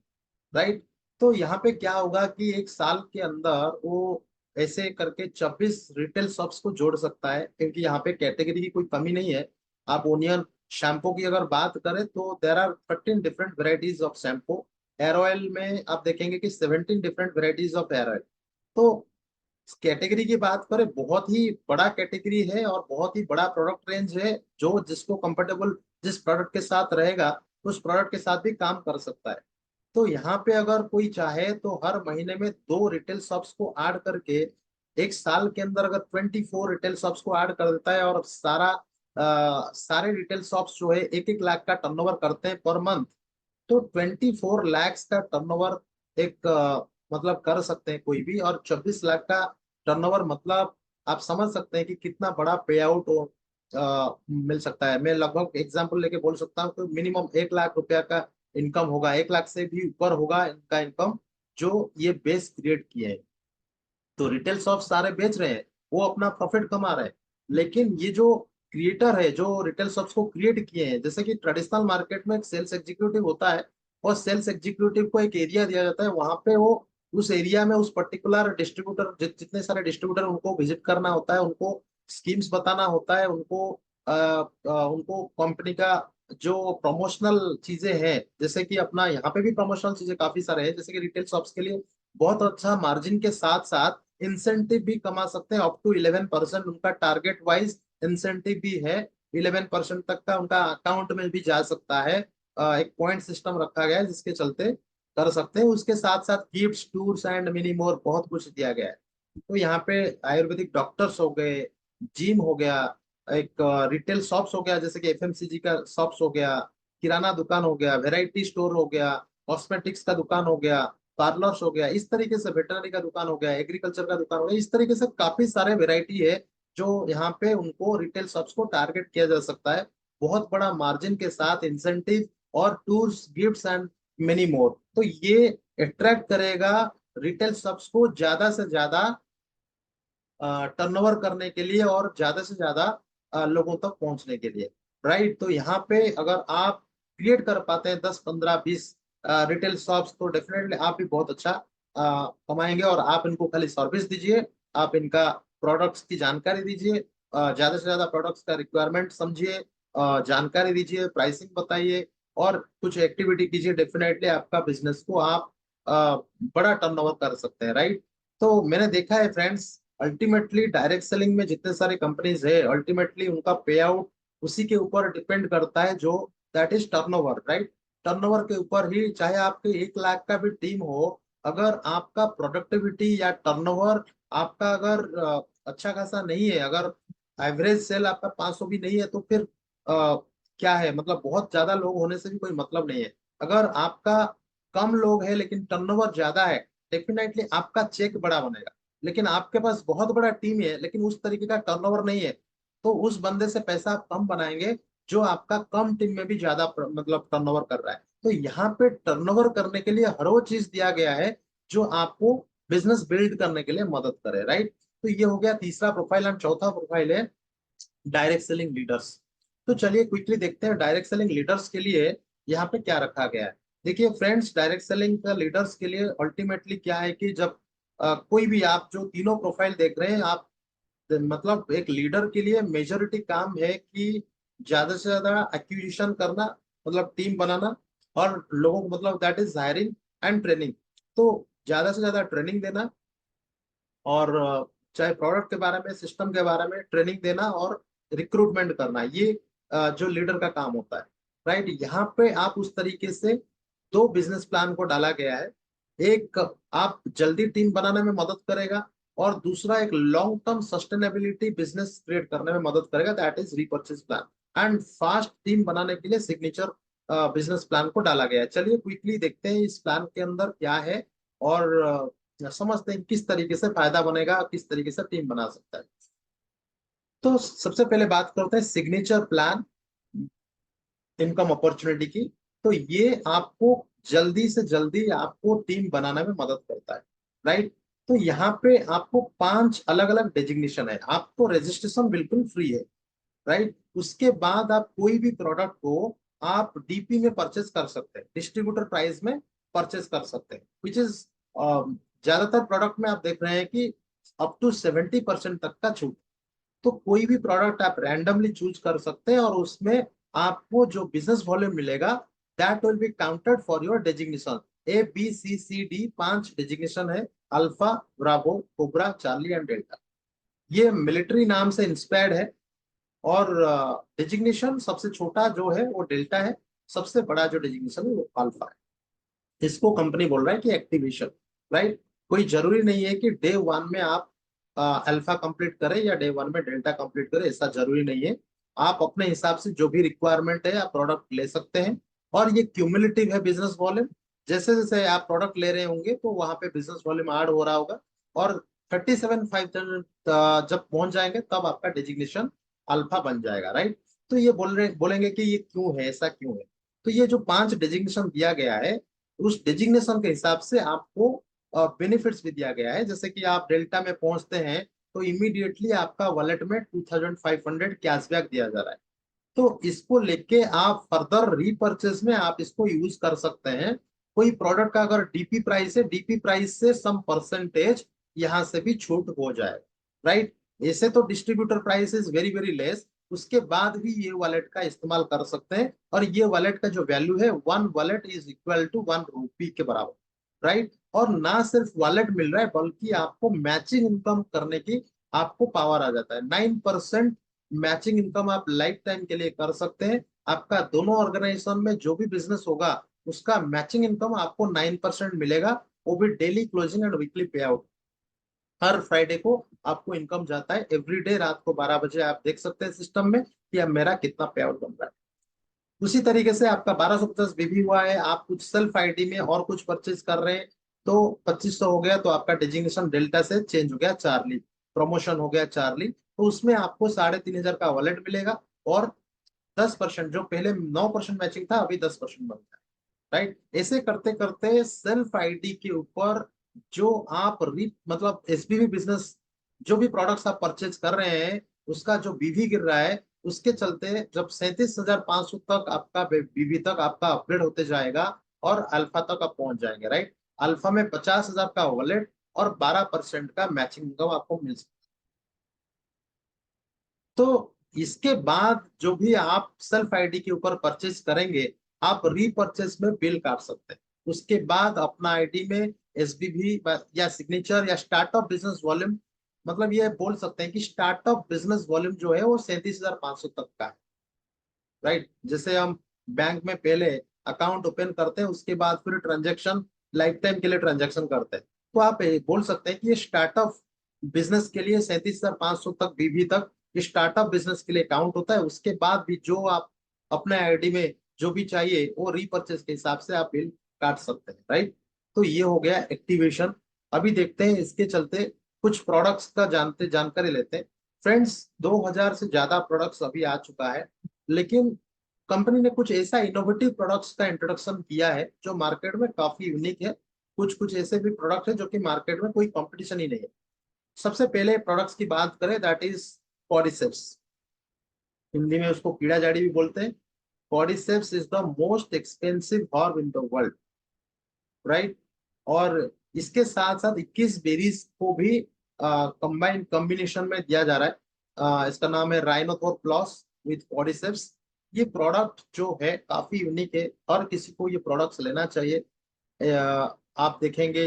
राइट। तो यहाँ पे क्या होगा कि एक साल के अंदर वो ऐसे करके 26 रिटेल शॉप्स को जोड़ सकता है, क्योंकि यहाँ पे कैटेगरी की कोई कमी नहीं है। आप ओनियन शैम्पू की अगर बात करें तो there are 13 different varieties of shampoo. Hair oil में आप देखेंगे कि 17 different varieties of hair oil. तो कैटेगरी की बात करें, बहुत ही बड़ा कैटेगरी है और बहुत ही बड़ा प्रोडक्ट रेंज है। जो जिसको कंफर्टेबल जिस प्रोडक्ट के साथ रहेगा उस प्रोडक्ट के साथ भी काम कर सकता है। तो यहाँ पे अगर कोई चाहे तो हर महीने में 2 रिटेल शॉप्स को ऐड करके एक साल के अंदर अगर 24 रिटेल शॉप्स को ऐड कर देता है, और सारे रिटेल शॉप्स जो है 1-1 लाख का टर्नओवर करते हैं पर मंथ, तो 24 लाख का टर्नओवर एक मतलब कर सकते हैं कोई भी। और 24 लाख का टर्नओवर मतलब आप समझ सकते हैं कि कितना बड़ा पे आउट मिल सकता है। मैं लगभग एग्जांपल लेके बोल सकता हूँ कि मिनिमम 1 लाख रुपया का इनकम होगा, 1 लाख से भी ऊपर होगा इनका इनकम, जो ये बेस क्रिएट किए हैं। तो रिटेल शॉप सारे बेच रहे हैं, वो अपना प्रॉफिट कमा रहे हैं। लेकिन ये जो क्रिएटर है जो रिटेल शॉप्स को क्रिएट किए हैं, जैसे कि ट्रेडिशनल मार्केट में एक सेल्स एग्जीक्यूटिव होता है, और सेल्स एग्जीक्यूटिव को एक एरिया दिया जाता है, वहां पे वो उस एरिया में उस पर्टिकुलर डिस्ट्रीब्यूटर जितने सारे डिस्ट्रीब्यूटर उनको विजिट करना होता है, उनको स्कीम्स बताना होता है, उनको कंपनी का जो प्रमोशनल चीजें हैं, जैसे कि अपना यहाँ पे भी प्रमोशनल चीजें काफी सारे हैं, जैसे कि रिटेल शॉप्स के लिए बहुत अच्छा मार्जिन के साथ साथ इंसेंटिव भी कमा सकते हैं। अप टू 11% उनका टारगेट वाइज इंसेंटिव भी है। 11% तक का उनका अकाउंट में भी जा सकता है। एक पॉइंट सिस्टम रखा गया है जिसके चलते कर सकते हैं। उसके साथ साथ गिफ्ट्स, टूर्स एंड मिनी मोर बहुत कुछ दिया गया है। तो यहाँ पे आयुर्वेदिक डॉक्टर्स हो गए, जिम हो गया, एक रिटेल शॉप्स हो गया जैसे कि एफएमसीजी का शॉप्स हो गया, किराना दुकान हो गया, वेराइटी स्टोर हो गया, कॉस्मेटिक्स का दुकान हो गया, पार्लर्स हो गया, इस तरीके से वेटरनरी का दुकान हो गया, एग्रीकल्चर का दुकान हो गया, इस तरीके से काफी सारे वेराइटी है जो यहाँ पे उनको रिटेल शॉप्स को टारगेट किया जा सकता है, बहुत बड़ा मार्जिन के साथ इंसेंटिव और tours, gifts and many more. तो ये अट्रैक्ट करेगा रिटेल शॉप्स को ज्यादा से ज्यादा टर्नओवर करने के लिए और ज्यादा से ज्यादा लोगों तक पहुंचने के लिए, राइट। तो यहाँ पे अगर आप क्रिएट कर पाते हैं 10, 15, 20 रिटेल शॉप्स, तो डेफिनेटली आप भी बहुत अच्छा कमाएंगे। और आप इनको खाली सर्विस दीजिए, आप इनका प्रोडक्ट्स की जानकारी दीजिए, ज्यादा से ज्यादा प्रोडक्ट्स का रिक्वायरमेंट समझिए, जानकारी दीजिए, प्राइसिंग बताइए, और कुछ एक्टिविटी कीजिए, डेफिनेटली आपका बिजनेस को आप बड़ा टर्नओवर कर सकते हैं, राइट। तो मैंने देखा है फ्रेंड्स, अल्टीमेटली डायरेक्ट सेलिंग में जितने सारे कंपनीज है, अल्टीमेटली उनका पे आउट उसी के ऊपर डिपेंड करता है, जो that is turnover, right. Turnover के ऊपर ही, चाहे आपके 1 लाख का भी टीम हो, अगर आपका प्रोडक्टिविटी या टर्नओवर आपका अगर अच्छा खासा नहीं है, अगर एवरेज सेल आपका 500 भी नहीं है, तो फिर क्या है मतलब, बहुत ज्यादा लोग होने से भी कोई मतलब नहीं है। अगर आपका कम लोग है लेकिन टर्नओवर ज्यादा है, डेफिनेटली आपका चेक बड़ा बनेगा। लेकिन आपके पास बहुत बड़ा टीम है लेकिन उस तरीके का टर्नओवर नहीं है, तो उस बंदे से पैसा आप कम बनाएंगे जो आपका कम टीम में भी ज्यादा मतलब टर्नओवर कर रहा है। तो यहाँ पे टर्नओवर करने के लिए हर वो चीज दिया गया है जो आपको बिजनेस बिल्ड करने के लिए मदद करे, राइट। तो ये हो गया तीसरा प्रोफाइल। एंड चौथा प्रोफाइल है डायरेक्ट सेलिंग लीडर्स। तो चलिए क्विकली देखते हैं डायरेक्ट सेलिंग लीडर्स के लिए यहाँ पे क्या रखा गया है। देखिए फ्रेंड्स, डायरेक्ट सेलिंग का लीडर्स के लिए अल्टीमेटली क्या है कि जब कोई भी, आप जो तीनों प्रोफाइल देख रहे हैं, आप मतलब एक लीडर के लिए मेजोरिटी काम है कि ज्यादा से ज्यादा एक्विजिशन करना, मतलब टीम बनाना, और लोगों को मतलब that is hiring and training. तो ज्यादा से ज्यादा ट्रेनिंग देना, और चाहे प्रोडक्ट के बारे में, सिस्टम के बारे में ट्रेनिंग देना, और रिक्रूटमेंट करना, ये जो लीडर का काम होता है, राइट। यहाँ पे आप उस तरीके से 2 बिजनेस प्लान को डाला गया है। एक, आप जल्दी टीम बनाने में मदद करेगा, और दूसरा एक long term sustainability business create करने में मदद करेगा, that is repurchase plan. And fast team बनाने के लिए सिग्नेचर बिजनेस प्लान को डाला गया है। चलिए क्विकली देखते हैं इस प्लान के अंदर क्या है, और समझते हैं किस तरीके से फायदा बनेगा, किस तरीके से टीम बना सकता है। तो सबसे पहले बात करते हैं सिग्नेचर प्लान इनकम अपॉर्चुनिटी की। तो ये आपको जल्दी से जल्दी आपको टीम बनाने में मदद करता है, राइट। तो यहाँ पे आपको 5 अलग अलग डेजिग्नेशन है, आपको रजिस्ट्रेशन बिल्कुल फ्री है। राइट। उसके बाद आप कोई भी प्रोडक्ट को आप डीपी में परचेस कर सकते हैं, डिस्ट्रीब्यूटर प्राइस में परचेस कर सकते हैं, विच इज ज्यादातर प्रोडक्ट में आप देख रहे हैं कि अप टू 70% तक का छूट। तो कोई भी प्रोडक्ट आप रैंडमली चूज कर सकते हैं और उसमें आपको जो बिजनेस वॉल्यूम मिलेगा that will be counted for your designation. ABCCD 5 designation है, alpha, bravo, cobra, Charlie and delta. ये मिलिट्री नाम से इंस्पायर्ड है। और डेजिग्नेशन सबसे छोटा जो है वो डेल्टा है, सबसे बड़ा जो डेजिग्नेशन है वो अल्फा है। इसको कंपनी बोल रहा है कि एक्टिवेशन, राइट। कोई जरूरी नहीं है कि डे वन में आप अल्फा कंप्लीट करें या डे वन में डेल्टा कंप्लीट करें, ऐसा जरूरी नहीं है। आप अपने हिसाब से जो भी रिक्वायरमेंट है आप प्रोडक्ट ले सकते हैं। और ये क्यूमुलेटिव है बिजनेस वॉल्यूम। जैसे जैसे आप प्रोडक्ट ले रहे होंगे तो वहां पे बिजनेस वॉल्यूम ऐड हो रहा होगा। और 37,500 जब पहुंच जाएंगे तब आपका डेजिग्नेशन अल्फा बन जाएगा, राइट। तो ये बोलेंगे कि ये क्यों है, ऐसा क्यों है। तो ये जो 5 डेजिग्नेशन दिया गया है उस डेजिग्नेशन के हिसाब से आपको बेनिफिट्स भी दिया गया है। जैसे कि आप डेल्टा में पहुंचते हैं तो इमीडिएटली आपका वॉलेट में 2,500 कैशबैक दिया जा रहा है। तो इसको लेके आप फर्दर रीपर्चेज में आप इसको यूज कर सकते हैं। कोई प्रोडक्ट का अगर डीपी प्राइस है, डीपी प्राइस से सम परसेंटेज यहाँ से भी छूट हो जाए, राइट। ऐसे तो distributor price is very very less, उसके बाद भी ये वॉलेट का इस्तेमाल कर सकते हैं। और ये वॉलेट का जो वैल्यू है, 1 वॉलेट इज इक्वल टू 1 रुपी के बराबर, राइट। और ना सिर्फ वॉलेट मिल रहा है बल्कि आपको मैचिंग इनकम करने की आपको पावर आ जाता है। 9% मैचिंग इनकम आप लाइफ टाइम के लिए कर सकते हैं। आपका दोनों ऑर्गेनाइजेशन में जो भी बिजनेस होगा उसका मैचिंग इनकम आपको 9% मिलेगा, वो भी डेली क्लोजिंग एंड वीकली पे आउट। हर फ्राइडे को आपको इनकम जाता है। एवरीडे रात को 12 बजे आप देख सकते हैं सिस्टम में कि अब मेरा कितना पे आउट बन रहा है। उसी तरीके से आपका 1250 बीबी हुआ है, आप कुछ सेल्फ आईडी में और कुछ परचेज कर रहे हैं तो 2500 हो गया, तो आपका डेजिग्नेशन डेल्टा से चेंज हो गया चार्ली, प्रमोशन हो गया चार्ली। तो उसमें आपको 3,500 का वॉलेट मिलेगा। और 10%, जो पहले 9% मैचिंग था अभी 10% बन गया, राइट। ऐसे करते करते सेल्फ आईडी के ऊपर जो आप मतलब एसबीवी बिजनेस जो भी प्रोडक्ट्स आप परचेज कर रहे हैं उसका जो बीवी गिर रहा है, उसके चलते जब 37,500 तक आपका बीवी तक आपका अपग्रेड होते जाएगा और अल्फा तक आप पहुंच जाएंगे, राइट। अल्फा में 50,000 का वॉलेट और 12% का मैचिंग इनकम आपको मिल सकता है। तो इसके बाद जो भी आप सेल्फ आईडी के ऊपर परचेज करेंगे आप रीपरचेज में बिल काट सकते हैं। उसके बाद अपना आईडी में एसबीवी या सिग्नेचर या स्टार्टअप बिजनेस वॉल्यूम, मतलब ये बोल सकते हैं कि स्टार्टअप बिजनेस वॉल्यूम जो है वो 37,500 तक का है, राइट। जैसे हम बैंक में पहले अकाउंट ओपन करते हैं उसके बाद फिर ट्रांजेक्शन लाइफ टाइम के लिए ट्रांजेक्शन करते हैं, तो आप ये बोल सकते हैं कि ये स्टार्टअप बिजनेस के लिए 37,500 तक बीबी तक स्टार्टअप बिजनेस के लिए काउंट होता है। उसके बाद भी जो आप अपने आईडी में जो भी चाहिए वो रीपर्चेज के हिसाब से आप बिल काट सकते हैं, राइट। तो ये हो गया एक्टिवेशन। अभी देखते हैं इसके चलते कुछ प्रोडक्ट्स का जानकारी लेते हैं। फ्रेंड्स, 2000 से ज्यादा प्रोडक्ट्स अभी आ चुका है, लेकिन कंपनी ने कुछ ऐसा इनोवेटिव प्रोडक्ट्स का इंट्रोडक्शन किया है जो मार्केट में काफी यूनिक है। कुछ कुछ ऐसे भी प्रोडक्ट है जो कि मार्केट में कोई कंपटीशन ही नहीं है। सबसे पहले प्रोडक्ट्स की बात करें दैट इज पॉडीसेप्स। हिंदी में उसको कीड़ा जाड़ी भी बोलते हैं। Podiceps is the most expensive herb in the world, right. और इसके साथ साथ 21 बेरीज को भी कंबाइन कॉम्बिनेशन में दिया जा रहा है। इसका नाम है राइनोथोर प्लस विथ पॉडीसेप्स। ये प्रोडक्ट जो है काफी यूनिक है, हर किसी को ये प्रोडक्ट्स लेना चाहिए। आप देखेंगे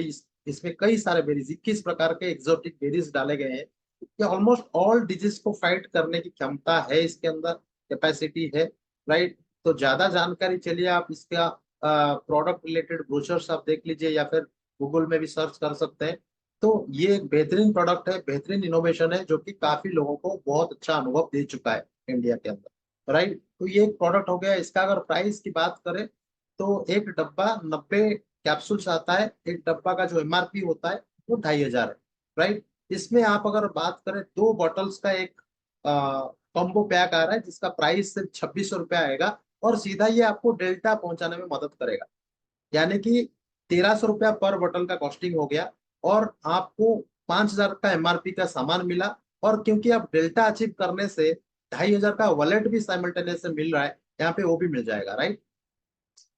इसमें कई सारे बेरीज, 21 प्रकार के एक्सोटिक बेरीज डाले गए हैं। ये ऑलमोस्ट ऑल डिजीज को फाइट करने की क्षमता है इसके अंदर, कैपेसिटी है, राइट। तो ज्यादा जानकारी चलिए आप इसका प्रोडक्ट रिलेटेड ब्रोचर्स आप देख लीजिए या फिर गूगल में भी सर्च कर सकते हैं। तो ये एक बेहतरीन प्रोडक्ट है, बेहतरीन इनोवेशन है जो कि काफी लोगों को बहुत अच्छा अनुभव दे चुका है इंडिया के अंदर, राइट। तो ये एक प्रोडक्ट हो गया। इसका अगर प्राइस की बात करें तो एक डब्बा 90 कैप्सूल्स आता है। एक डब्बा का जो एमआरपी होता है वो 2,500 है, राइट। इसमें आप अगर बात करें 2 बॉटल्स का एक कॉम्बो पैक आ रहा है जिसका प्राइस सिर्फ 2,600 रुपया आएगा और सीधा ये आपको डेल्टा पहुंचाने में मदद करेगा। यानी कि 1,300 रुपया पर बोतल का कॉस्टिंग हो गया और आपको 5,000 का एमआरपी का सामान मिला। और क्योंकि आप डेल्टा अचीव करने से 2,500 का वॉलेट भी साइमल्टेनियस मिल रहा है, यहाँ पे वो भी मिल जाएगा, राइट।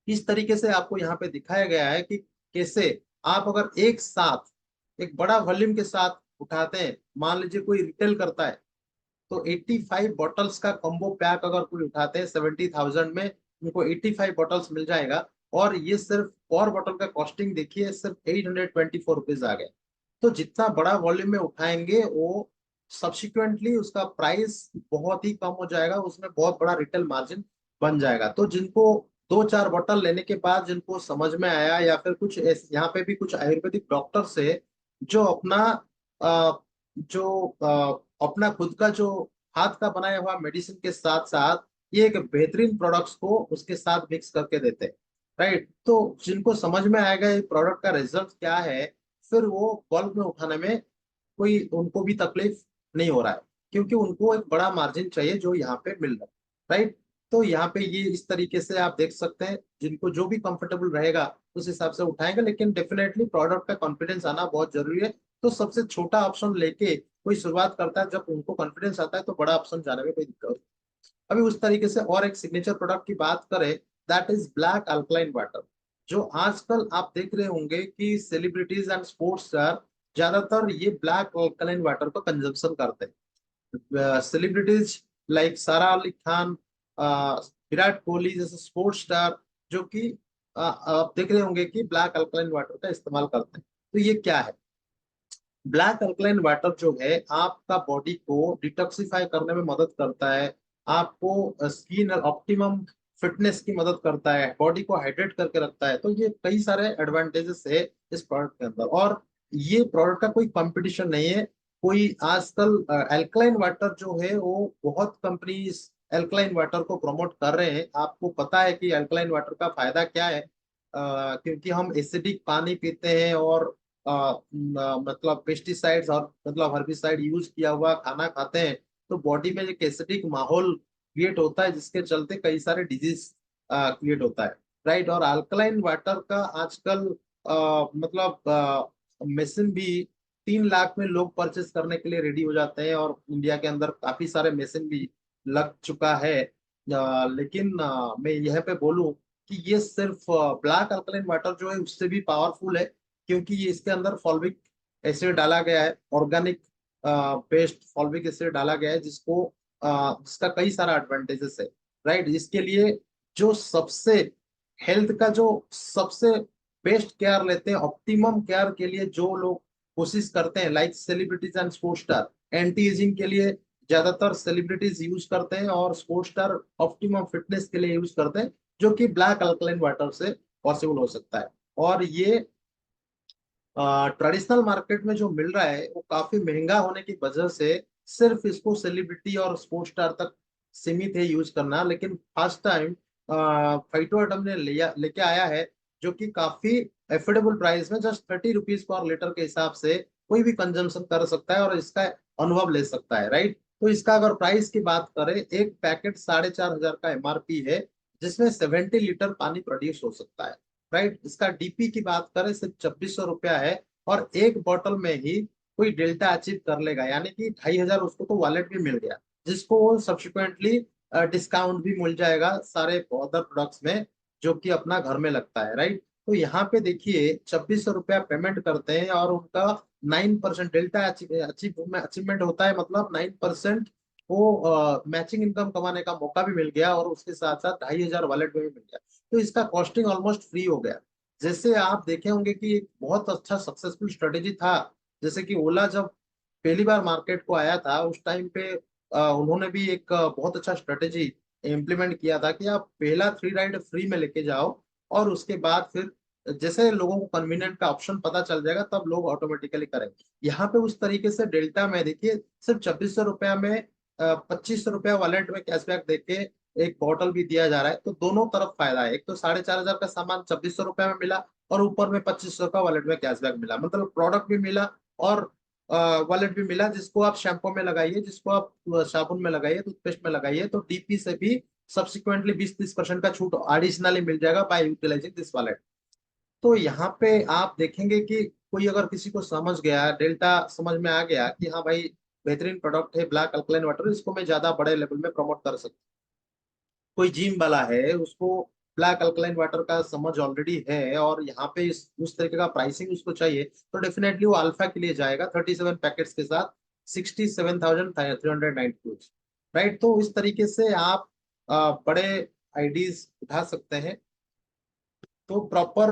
इस तरीके से आपको यहाँ पे दिखाया गया है कि कैसे आप अगर एक साथ एक बड़ा वॉल्यूम के साथ उठाते हैं, मान लीजिए कोई रिटेल करता है, तो 85 बॉटल्स का कॉम्बो पैक अगर कोई उठाते हैं 70,000 में, उनको 85 बॉटल्स मिल जाएगा। और ये सिर्फ पर बॉटल का कॉस्टिंग देखिए, सिर्फ 824 रुपीज आ गए। तो जितना बड़ा वॉल्यूम में उठाएंगे वो सब्सिक्वेंटली उसका प्राइस बहुत ही कम हो जाएगा, उसमें बहुत बड़ा रिटेल मार्जिन बन जाएगा। तो जिनको दो चार बोतल लेने के बाद जिनको समझ में आया, या फिर कुछ यहाँ पे भी कुछ आयुर्वेदिक डॉक्टर से जो अपना अ, जो अपना खुद का जो हाथ का बनाया हुआ मेडिसिन के साथ साथ ये एक बेहतरीन प्रोडक्ट्स को उसके साथ मिक्स करके देते हैं, राइट। तो जिनको समझ में आएगा ये प्रोडक्ट का रिजल्ट क्या है, फिर वो बल्क में उठाने में कोई उनको भी तकलीफ नहीं हो रहा है, क्योंकि उनको एक बड़ा मार्जिन चाहिए जो यहाँ पे मिल रहा है, राइट। तो यहाँ पे ये इस तरीके से आप देख सकते हैं, जिनको जो भी कंफर्टेबल रहेगा उस हिसाब से उठाएंगे, लेकिन डेफिनेटली प्रोडक्ट का कॉन्फिडेंस आना बहुत जरूरी है। तो सबसे छोटा ऑप्शन लेके कोई शुरुआत करता है, जब उनको कॉन्फिडेंस आता है तो बड़ा ऑप्शन जाने में कोई दिक्कत नहीं। अभी उस तरीके से और एक सिग्नेचर प्रोडक्ट की बात करें, that is black alkaline water. जो आजकल आप देख रहे होंगे कि सेलिब्रिटीज एंड स्पोर्ट्स स्टार ज्यादातर ये ब्लैक अल्कलाइन वाटर को कंजम्पशन करते हैं। सेलिब्रिटीज लाइक सारा अली खान, विराट कोहली जैसे स्पोर्ट्स स्टार, जो कि आप देख रहे होंगे कि ब्लैक अल्कलाइन वाटर का इस्तेमाल करते हैं। तो ये क्या है? ब्लैक अल्कलाइन वाटर जो है आपका बॉडी को डिटॉक्सिफाई करने में मदद करता है, आपको स्किन ऑप्टिमम फिटनेस की मदद करता है, बॉडी को हाइड्रेट करके रखता है। तो ये कई सारे एडवांटेजेस है इस प्रोडक्ट के अंदर। और ये प्रोडक्ट का कोई कंपटीशन नहीं है कोई। आजकल अल्कलाइन वाटर जो है वो बहुत कंपनीज अल्कलाइन वाटर को प्रमोट कर रहे हैं। आपको पता है कि अल्कलाइन वाटर का फायदा क्या है? क्योंकि हम एसिडिक पानी पीते हैं और मतलब पेस्टिसाइड्स और मतलब हर्बिसाइड यूज किया हुआ खाना खाते हैं, तो बॉडी में एक एसिडिक माहौल क्रिएट होता है, जिसके चलते कई सारे डिजीज क्रिएट होता है, राइट। और अल्कलाइन वाटर का आजकल मतलब मशीन भी 3 लाख में लोग परचेस करने के लिए रेडी हो जाते हैं, और इंडिया के अंदर काफी सारे मशीन भी लग चुका है। लेकिन मैं यह पे बोलूं कि ये सिर्फ ब्लैक अल्कलाइन वाटर जो है उससे भी पावरफुल है, क्योंकि ये इसके अंदर फॉल्विक एसिड डाला गया है, ऑर्गेनिक बेस्ड फॉल्विक एसिड डाला गया है, जिसका कई सारा एडवांटेजेस है, राइट। इसके लिए जो सबसे हेल्थ का जो सबसे बेस्ट केयर लेते हैं, ऑप्टिमम केयर के लिए जो लोग कोशिश करते हैं, like celebrities and sports star, anti ageing के लिए ज्यादातर सेलिब्रिटीज यूज करते हैं, और स्पोर्ट्स स्टार ऑप्टिमम फिटनेस के लिए यूज करते हैं, जो कि ब्लैक अल्कलाइन वाटर से पॉसिबल हो सकता है। और ये ट्रेडिशनल मार्केट में जो मिल रहा है वो काफी महंगा होने की वजह से सिर्फ इसको सेलिब्रिटी और स्पोर्ट्स स्टार तक सीमित है यूज करना। लेकिन फर्स्ट टाइम फाइटोएटम ने लिया लेके आया है, जो कि काफी एफोर्डेबल प्राइस में जस्ट 30 रुपीज पर लीटर के हिसाब से कोई भी कंजम्पशन कर सकता है और इसका अनुभव ले सकता है, राइट। तो इसका अगर प्राइस की बात करें, एक पैकेट 4,500 का एमआरपी है, जिसमें 70 लीटर पानी प्रोड्यूस हो सकता है, राइट। इसका डीपी की बात करें सिर्फ 2,400 रुपया है, और एक बोतल में ही कोई डेल्टा अचीव कर लेगा, यानी कि 2,500 उसको तो वॉलेट भी मिल गया, जिसको सब्सिक्वेंटली डिस्काउंट भी मिल जाएगा सारे अदर प्रोडक्ट्स में, जो कि अपना घर में लगता है, राइट। तो यहाँ पे देखिए 2,400 रुपया पेमेंट करते हैं और उनका 9% डेल्टा अचीवमेंट होता है, मतलब 9% वो मैचिंग इनकम कमाने का मौका भी मिल गया, और उसके साथ साथ 2,500 वॉलेट में भी मिल गया। तो इसका कॉस्टिंग ऑलमोस्ट फ्री हो गया। जैसे आप देखे होंगे कि एक बहुत अच्छा सक्सेसफुल स्ट्रेटेजी था, जैसे कि ओला जब पहली बार मार्केट को आया था उस टाइम पे उन्होंने भी एक बहुत अच्छा स्ट्रेटेजी इम्प्लीमेंट किया था कि आप पहला 3 राइड फ्री में लेके जाओ, और उसके बाद फिर जैसे लोगों को कन्वीनियंट का ऑप्शन पता चल जाएगा तब लोग ऑटोमेटिकली करेंगे। यहाँ पे उस तरीके से डेल्टा में देखिए सिर्फ 2,400 रुपया में 2,500 रुपया वॉलेट में कैशबैक देके एक बॉटल भी दिया जा रहा है। तो दोनों तरफ फायदा है, एक तो 4,500 का सामान 2,400 रुपया में मिला, और ऊपर में 2,500 का वॉलेट में कैशबैक मिला, मतलब प्रोडक्ट भी मिला और वॉलेट भी मिला, जिसको आप शैम्पू में लगाइए, जिसको आप साबुन में लगाइए, टूथपेस्ट में लगाइए, तो डीपी से भी सब्सिक्वेंटली 20-30% का छूट एडिशनली मिल जाएगा बाय यूटिलाइजिंग दिस वॉलेट। तो यहाँ पे आप देखेंगे कि कोई अगर किसी को समझ गया, डेल्टा समझ में आ गया कि हाँ भाई बेहतरीन प्रोडक्ट है ब्लैक अल्कलाइन वाटर, इसको मैं ज्यादा बड़े लेवल में प्रमोट कर सकता हूँ। कोई जिम वाला है, उसको ब्लैक अल्कलाइन वाटर का समझ ऑलरेडी है और यहाँ पे उस तरीके का प्राइसिंग उसको चाहिए, तो डेफिनेटली वो अल्फा के लिए जाएगा 37 पैकेट्स के साथ 67,390, राइट। तो इस तरीके से आप बड़े आईडीज उठा सकते हैं, तो प्रॉपर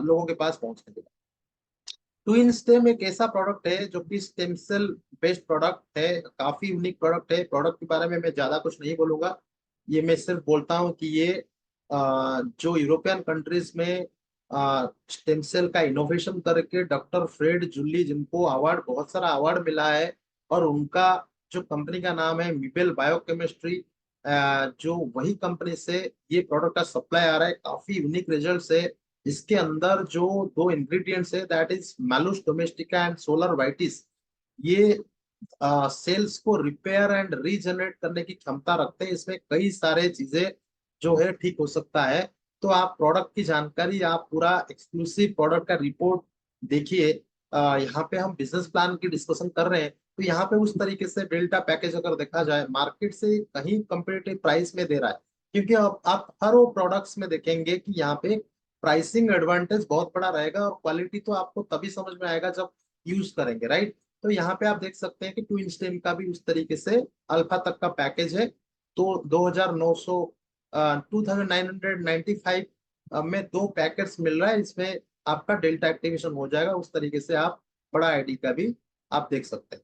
लोगों के पास पहुंचने के लिए। ट्विन स्टेम एक ऐसा प्रोडक्ट है जो कि स्टेम सेल बेस्ड प्रोडक्ट है, काफी यूनिक प्रोडक्ट है। प्रोडक्ट के बारे में मैं ज्यादा कुछ नहीं बोलूंगा, ये मैं सिर्फ बोलता हूँ कि ये जो यूरोपियन कंट्रीज में स्टेम सेल का इनोवेशन करके डॉक्टर फ्रेड जूली, जिनको अवार्ड, बहुत सारा अवार्ड मिला है, और उनका जो कंपनी का नाम है मिबेल बायोकेमिस्ट्री, जो वही कंपनी से ये प्रोडक्ट का सप्लाई आ रहा है। काफी यूनिक रिजल्ट्स है। इसके अंदर जो दो इंग्रेडिएंट्स है, that is Malus domestica and solar vitis, ये सेल्स को रिपेयर एंड रीजनरेट करने की क्षमता रखते हैं। इसमें कई सारे चीजें जो है ठीक हो सकता है। तो आप प्रोडक्ट की जानकारी, आप पूरा एक्सक्लूसिव प्रोडक्ट का रिपोर्ट देखिए। यहाँ पे हम बिजनेस प्लान की डिस्कशन कर रहे हैं, तो यहाँ पे उस तरीके से डेल्टा पैकेज अगर देखा जाए, मार्केट से कहीं कंपेरेटिव प्राइस में दे रहा है। क्योंकि अब आप हर वो प्रोडक्ट्स में देखेंगे कि यहाँ पे प्राइसिंग एडवांटेज बहुत बड़ा रहेगा, और क्वालिटी तो आपको तभी समझ में आएगा जब यूज करेंगे, राइट। तो यहाँ पे आप देख सकते हैं कि ट्विन स्टेम का भी उस तरीके से अल्फा तक का पैकेज है। तो 2,900 2,995 में दो पैकेट्स मिल रहा है। इसमें आपका डेल्टा एक्टिवेशन हो जाएगा। उस तरीके से आप बड़ा आईडी का भी आप देख सकते हैं।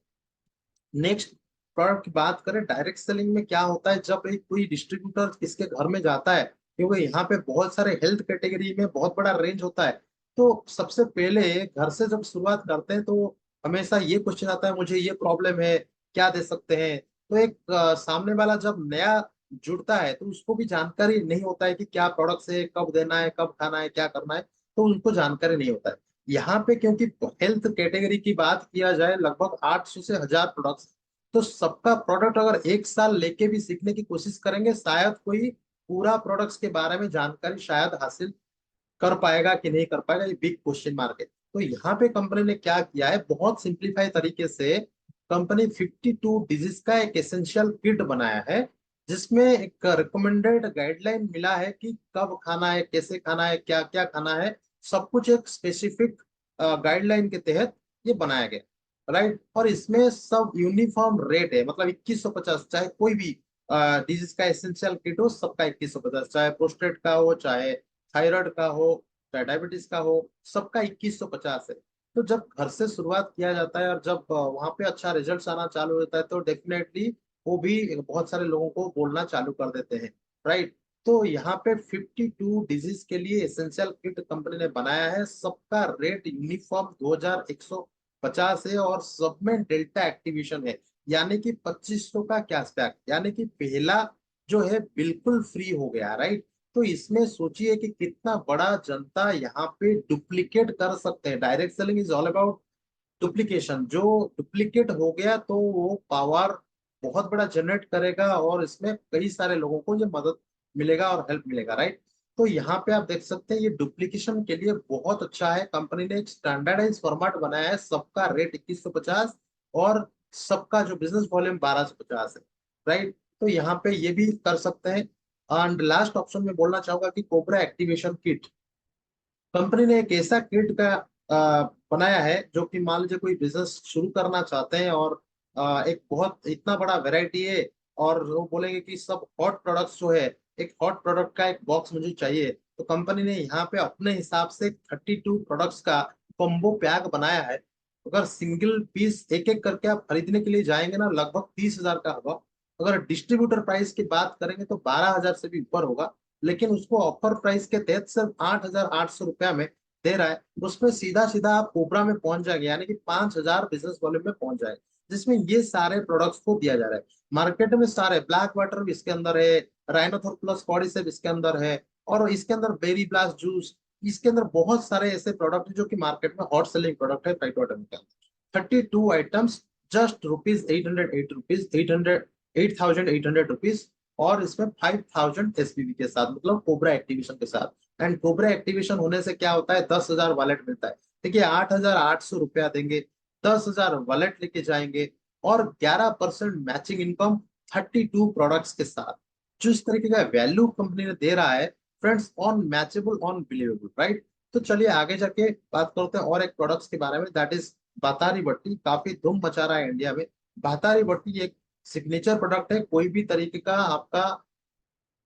नेक्स्ट प्रोडक्ट की बात करें, डायरेक्ट सेलिंग में क्या होता है, जब एक कोई डिस्ट्रीब्यूटर इसके घर में जाता है, क्योंकि यहाँ पे बहुत सारे हेल्थ कैटेगरी में बहुत बड़ा रेंज होता है। तो सबसे पहले घर से जब शुरुआत करते हैं, तो हमेशा ये क्वेश्चन आता है, मुझे ये प्रॉब्लम है, क्या दे सकते हैं। तो एक सामने वाला जब नया जुड़ता है, तो उसको भी जानकारी नहीं होता है कि क्या प्रोडक्ट है, कब देना है, कब खाना है, क्या करना है, तो उनको जानकारी नहीं होता है। यहाँ पे क्योंकि हेल्थ कैटेगरी की बात किया जाए, लगभग 800 से 1,000 प्रोडक्ट्स, तो सबका प्रोडक्ट अगर एक साल लेके भी सीखने की कोशिश करेंगे, शायद कोई पूरा प्रोडक्ट्स के बारे में जानकारी शायद हासिल कर पाएगा कि नहीं कर पाएगा, ये बिग क्वेश्चन मार्क है। तो यहाँ पे कंपनी ने क्या किया है, बहुत सिंप्लीफाई तरीके से कंपनी 52 डिजीज का एक एसेंशियल किट बनाया है, जिसमें एक रिकमेंडेड गाइडलाइन मिला है कि कब खाना है, कैसे खाना है, क्या क्या खाना है, सब कुछ एक स्पेसिफिक गाइडलाइन के तहत ये बनाया गया, राइट। और इसमें सब यूनिफॉर्म रेट है, मतलब 2150, चाहे कोई भी डिजीज का एसेंशियल किट हो, सबका 2150, चाहे प्रोस्टेट का हो, चाहे थायराइड का हो, चाहे डायबिटीज का हो, सबका 2150 है। तो जब घर से शुरुआत किया जाता है और जब वहां पे अच्छा रिजल्ट आना चालू होता है, तो डेफिनेटली वो भी बहुत सारे लोगों को बोलना चालू कर देते हैं, राइट। तो यहाँ पे 52 डिजीज के लिए एसेंशियल किट कंपनी ने बनाया है। सबका रेट यूनिफॉर्म 2,150 है, और सब में डेल्टा एक्टिवेशन है, यानी कि 2500 का कैशबैक, यानी कि पहला जो है बिल्कुल फ्री हो गया, राइट। तो इसमें सोचिए कि कितना बड़ा जनता यहाँ पे डुप्लीकेट कर सकते हैं। Direct selling is all about duplication. जो डुप्लीकेट हो गया, तो वो पावर बहुत बड़ा जनरेट करेगा, और इसमें कई सारे लोगों को ये मदद मिलेगा और हेल्प मिलेगा, राइट। तो यहाँ पे आप देख सकते हैं, ये डुप्लीकेशन के लिए बहुत अच्छा है। कंपनी ने एक स्टैंडर्डाइज फॉर्मेट बनाया है, सबका रेट 2150, और सबका जो बिजनेस वॉल्यूम 1250 है, राइट। तो यहाँ पे ये भी कर सकते हैं। एंड लास्ट ऑप्शन में बोलना चाहूंगा कि कोबरा एक्टिवेशन किट, कंपनी ने एक ऐसा किट का बनाया है, जो कि मान लीजिए कोई बिजनेस शुरू करना चाहते हैं, और एक बहुत इतना बड़ा वैरायटी है, और वो बोलेंगे कि सब हॉट प्रोडक्ट्स जो है, एक हॉट प्रोडक्ट का एक बॉक्स मुझे चाहिए, तो कंपनी ने यहाँ पे अपने हिसाब से 32 प्रोडक्ट्स का कॉम्बो पैक बनाया है। अगर सिंगल पीस एक एक करके आप खरीदने के लिए जाएंगे ना, लगभग 30,000 का होगा। अगर डिस्ट्रीब्यूटर प्राइस की बात करेंगे तो 12,000 से भी ऊपर होगा, लेकिन उसको ऑफर प्राइस के तहत सिर्फ 8,800 रुपया में दे रहा है। उसमें सीधा सीधा आप कोबरा में पहुंच जाएंगे, यानी कि 5,000 बिजनेस वॉल्यूम में पहुंच जाएंगे, जिसमें ये सारे प्रोडक्ट्स को दिया जा रहा है। मार्केट में सारे ब्लैक वाटर भी इसके अंदर है, राइनोथर प्लस कॉर्डिसेप इसके अंदर है, और इसके अंदर बेरी ब्लास्ट जूस, इसके अंदर बहुत सारे ऐसे प्रोडक्ट हैं जो कि मार्केट में हॉट सेलिंग प्रोडक्ट है फाइटोटॉनिक के अंदर। 32 आइटम्स, जस्ट रुपीज 8,800 रुपीज, और इसमें 5,000 एसपीवी के साथ, मतलब कोबरा एक्टिवेशन के साथ। एंड कोबरा एक्टिवेशन होने से क्या होता है, 10,000 वॉलेट मिलता है। देखिए, 8,800 रुपया देंगे, 10,000 वॉलेट लेके जाएंगे, और 11% मैचिंग इनकम 32 प्रोडक्ट्स के साथ। जो इस तरीके का वैल्यू कंपनी ने दे रहा है friends, on matchable, on believable, right. तो चलिए आगे जाके बात करते हैं और एक प्रोडक्ट्स के बारे में, दैट इज बातारी बट्टी। काफी धूम मचा रहा है इंडिया में। बातारी बट्टी एक सिग्नेचर प्रोडक्ट है। कोई भी तरीके का आपका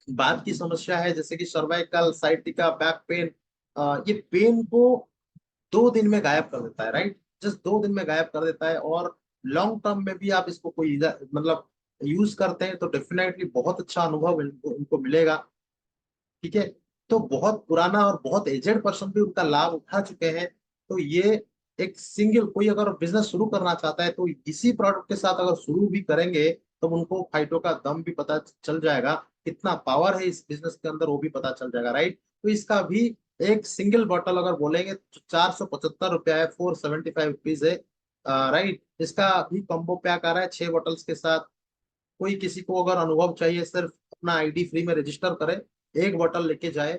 बात की समस्या है, जैसे कि सर्वाइकल, साइटिका, बैक पेन, ये पेन को 2 दिन में गायब कर देता है, राइट। जस्ट 2 दिन में गायब कर देता है। और लॉन्ग टर्म में भी आप इसको कोई मतलब यूज करते हैं तो डेफिनेटली बहुत अच्छा अनुभव इनको मिलेगा। ठीक है। तो बहुत पुराना और बहुत एजेड पर्सन भी उनका लाभ उठा चुके हैं। तो ये एक सिंगल, कोई अगर बिजनेस शुरू करना चाहता है तो इसी प्रोडक्ट के साथ अगर शुरू भी करेंगे तो उनको फाइटो का दम भी पता चल जाएगा, कितना पावर है इस बिजनेस के अंदर वो भी पता चल जाएगा, राइट। तो इसका भी एक सिंगल बॉटल अगर बोलेंगे तो 475 रुपया है, 475 रुपीज है, राइट। इसका भी कॉम्बो पैक आ रहा है 6 बॉटल्स के साथ। कोई किसी को अगर अनुभव चाहिए, सिर्फ अपना आईडी फ्री में रजिस्टर करे, एक बोतल लेके जाए।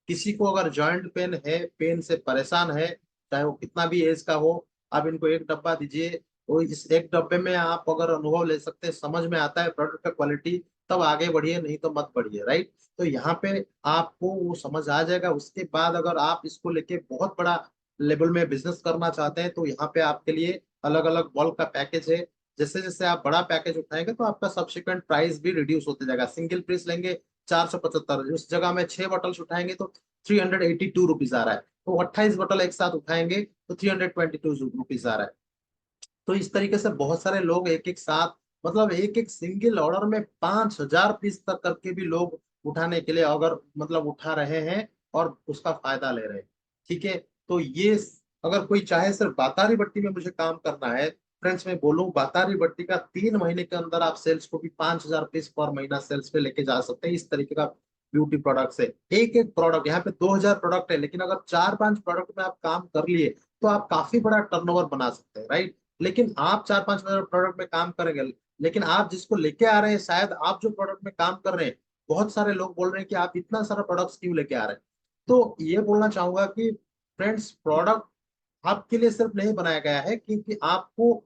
किसी को अगर जॉइंट पेन है, पेन से परेशान है, चाहे वो कितना भी एज का हो, आप इनको एक डब्बा दीजिए। तो इस एक डब्बे में आप अगर अनुभव ले सकते हैं, समझ में आता है प्रोडक्ट का क्वालिटी, तब आगे बढ़िए, नहीं तो मत बढ़िए, राइट। तो यहाँ पे आपको वो समझ आ जाएगा। उसके बाद अगर आप इसको लेके बहुत बड़ा लेवल में बिजनेस करना चाहते हैं तो यहाँ पे आपके लिए अलग अलग बल्क का पैकेज है। जैसे जैसे आप बड़ा पैकेज उठाएंगे तो आपका सब्सिक्वेंट प्राइस भी रिड्यूस होते जाएगा। सिंगल पीस लेंगे 475, उस जगह में 6 बॉटल्स उठाएंगे तो 382 रुपीज आ रहा है। तो 28 बॉटल एक साथ उठाएंगे तो 322 रुपीज आ रहा है। तो इस तरीके से बहुत सारे लोग एक एक साथ, मतलब एक एक सिंगल ऑर्डर में 5,000 पीस तक करके भी लोग उठाने के लिए अगर मतलब उठा रहे हैं और उसका फायदा ले रहे हैं। ठीक है। तो ये अगर कोई चाहे सिर्फ बातारी बट्टी में मुझे काम करना है, फ्रेंड्स मैं बोलूं बातारी बट्टी का 3 महीने के अंदर आप सेल्स को भी 5,000 पीस पर महीना सेल्स पे लेके जा सकते हैं। इस तरीके का ब्यूटी प्रोडक्ट है। एक एक प्रोडक्ट, यहाँ पे 2,000 प्रोडक्ट है, लेकिन अगर 4-5 प्रोडक्ट में आप काम कर लिए तो आप काफी बड़ा टर्नओवर बना सकते हैं, राइट। लेकिन आप 4-5 प्रोडक्ट में काम करेंगे, लेकिन आप जिसको लेके आ रहे हैं, शायद आप जो प्रोडक्ट में काम कर रहे हैं, बहुत सारे लोग बोल रहे हैं कि आप इतना सारा प्रोडक्ट्स क्यों लेके आ रहे हैं। तो ये बोलना चाहूंगा कि फ्रेंड्स, प्रोडक्ट आपके लिए सिर्फ नहीं बनाया गया है, क्योंकि आपको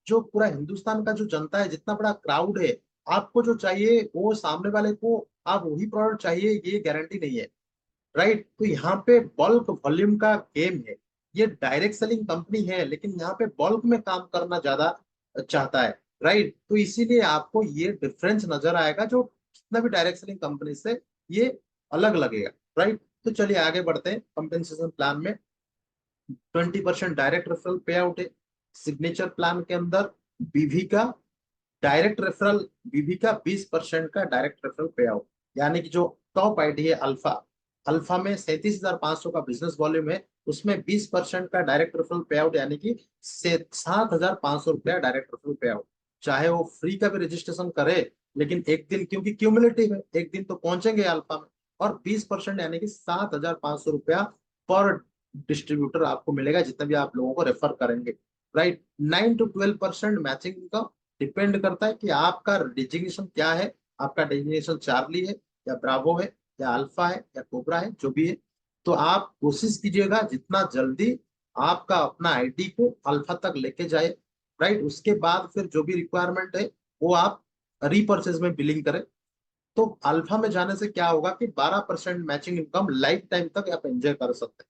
जो पूरा हिंदुस्तान का जो जनता है, जितना बड़ा क्राउड है, आपको जो चाहिए वो सामने वाले को आप वही प्रोडक्ट चाहिए, ये गारंटी नहीं है, राइट। तो यहाँ पे बल्क वॉल्यूम का गेम है। ये डायरेक्ट सेलिंग कंपनी है, लेकिन यहाँ पे बल्क में काम करना ज्यादा चाहता है, राइट। तो इसीलिए आपको ये डिफरेंस नजर आएगा, जो कितना भी डायरेक्ट सेलिंग कंपनी से ये अलग लगेगा, राइट। तो चलिए आगे बढ़ते हैं कंपेंसेशन प्लान में। 20% डायरेक्ट रेफरल पे आउट है सिग्नेचर प्लान के अंदर। बीवी का डायरेक्ट रेफरल, बीवी का 20% का डायरेक्ट रेफरल पे आउट, यानी कि जो टॉप आईडी है अल्फा, अल्फा में 37,500 का बिजनेस वॉल्यूम है, उसमें 20% का डायरेक्ट रेफरल पे आउट, यानी कि 7,500 रुपया डायरेक्ट रेफरल पे आउट। चाहे वो फ्री का भी रजिस्ट्रेशन करे, लेकिन एक दिन, क्योंकि क्यूमुलेटिव है, एक दिन तो पहुंचेंगे अल्फा में। और 20% यानी कि 7,500 रुपया पर डिस्ट्रीब्यूटर आपको मिलेगा, जितने भी आप लोगों को रेफर करेंगे, right. 9 to 12% matching income depend करता है कि आपका डिजिग्नेशन क्या है। आपका डिजिग्नेशन चार्ली है, या ब्रावो है, या अल्फा है, या कोबरा है, जो भी है। तो आप कोशिश कीजिएगा जितना जल्दी आपका अपना आईडी को अल्फा तक लेके जाए, राइट। उसके बाद फिर जो भी रिक्वायरमेंट है वो आप रीपर्चेज में बिलिंग करें। तो अल्फा में जाने से क्या होगा कि 12% मैचिंग इनकम लाइफ टाइम तक आप एंजॉय कर सकते हैं।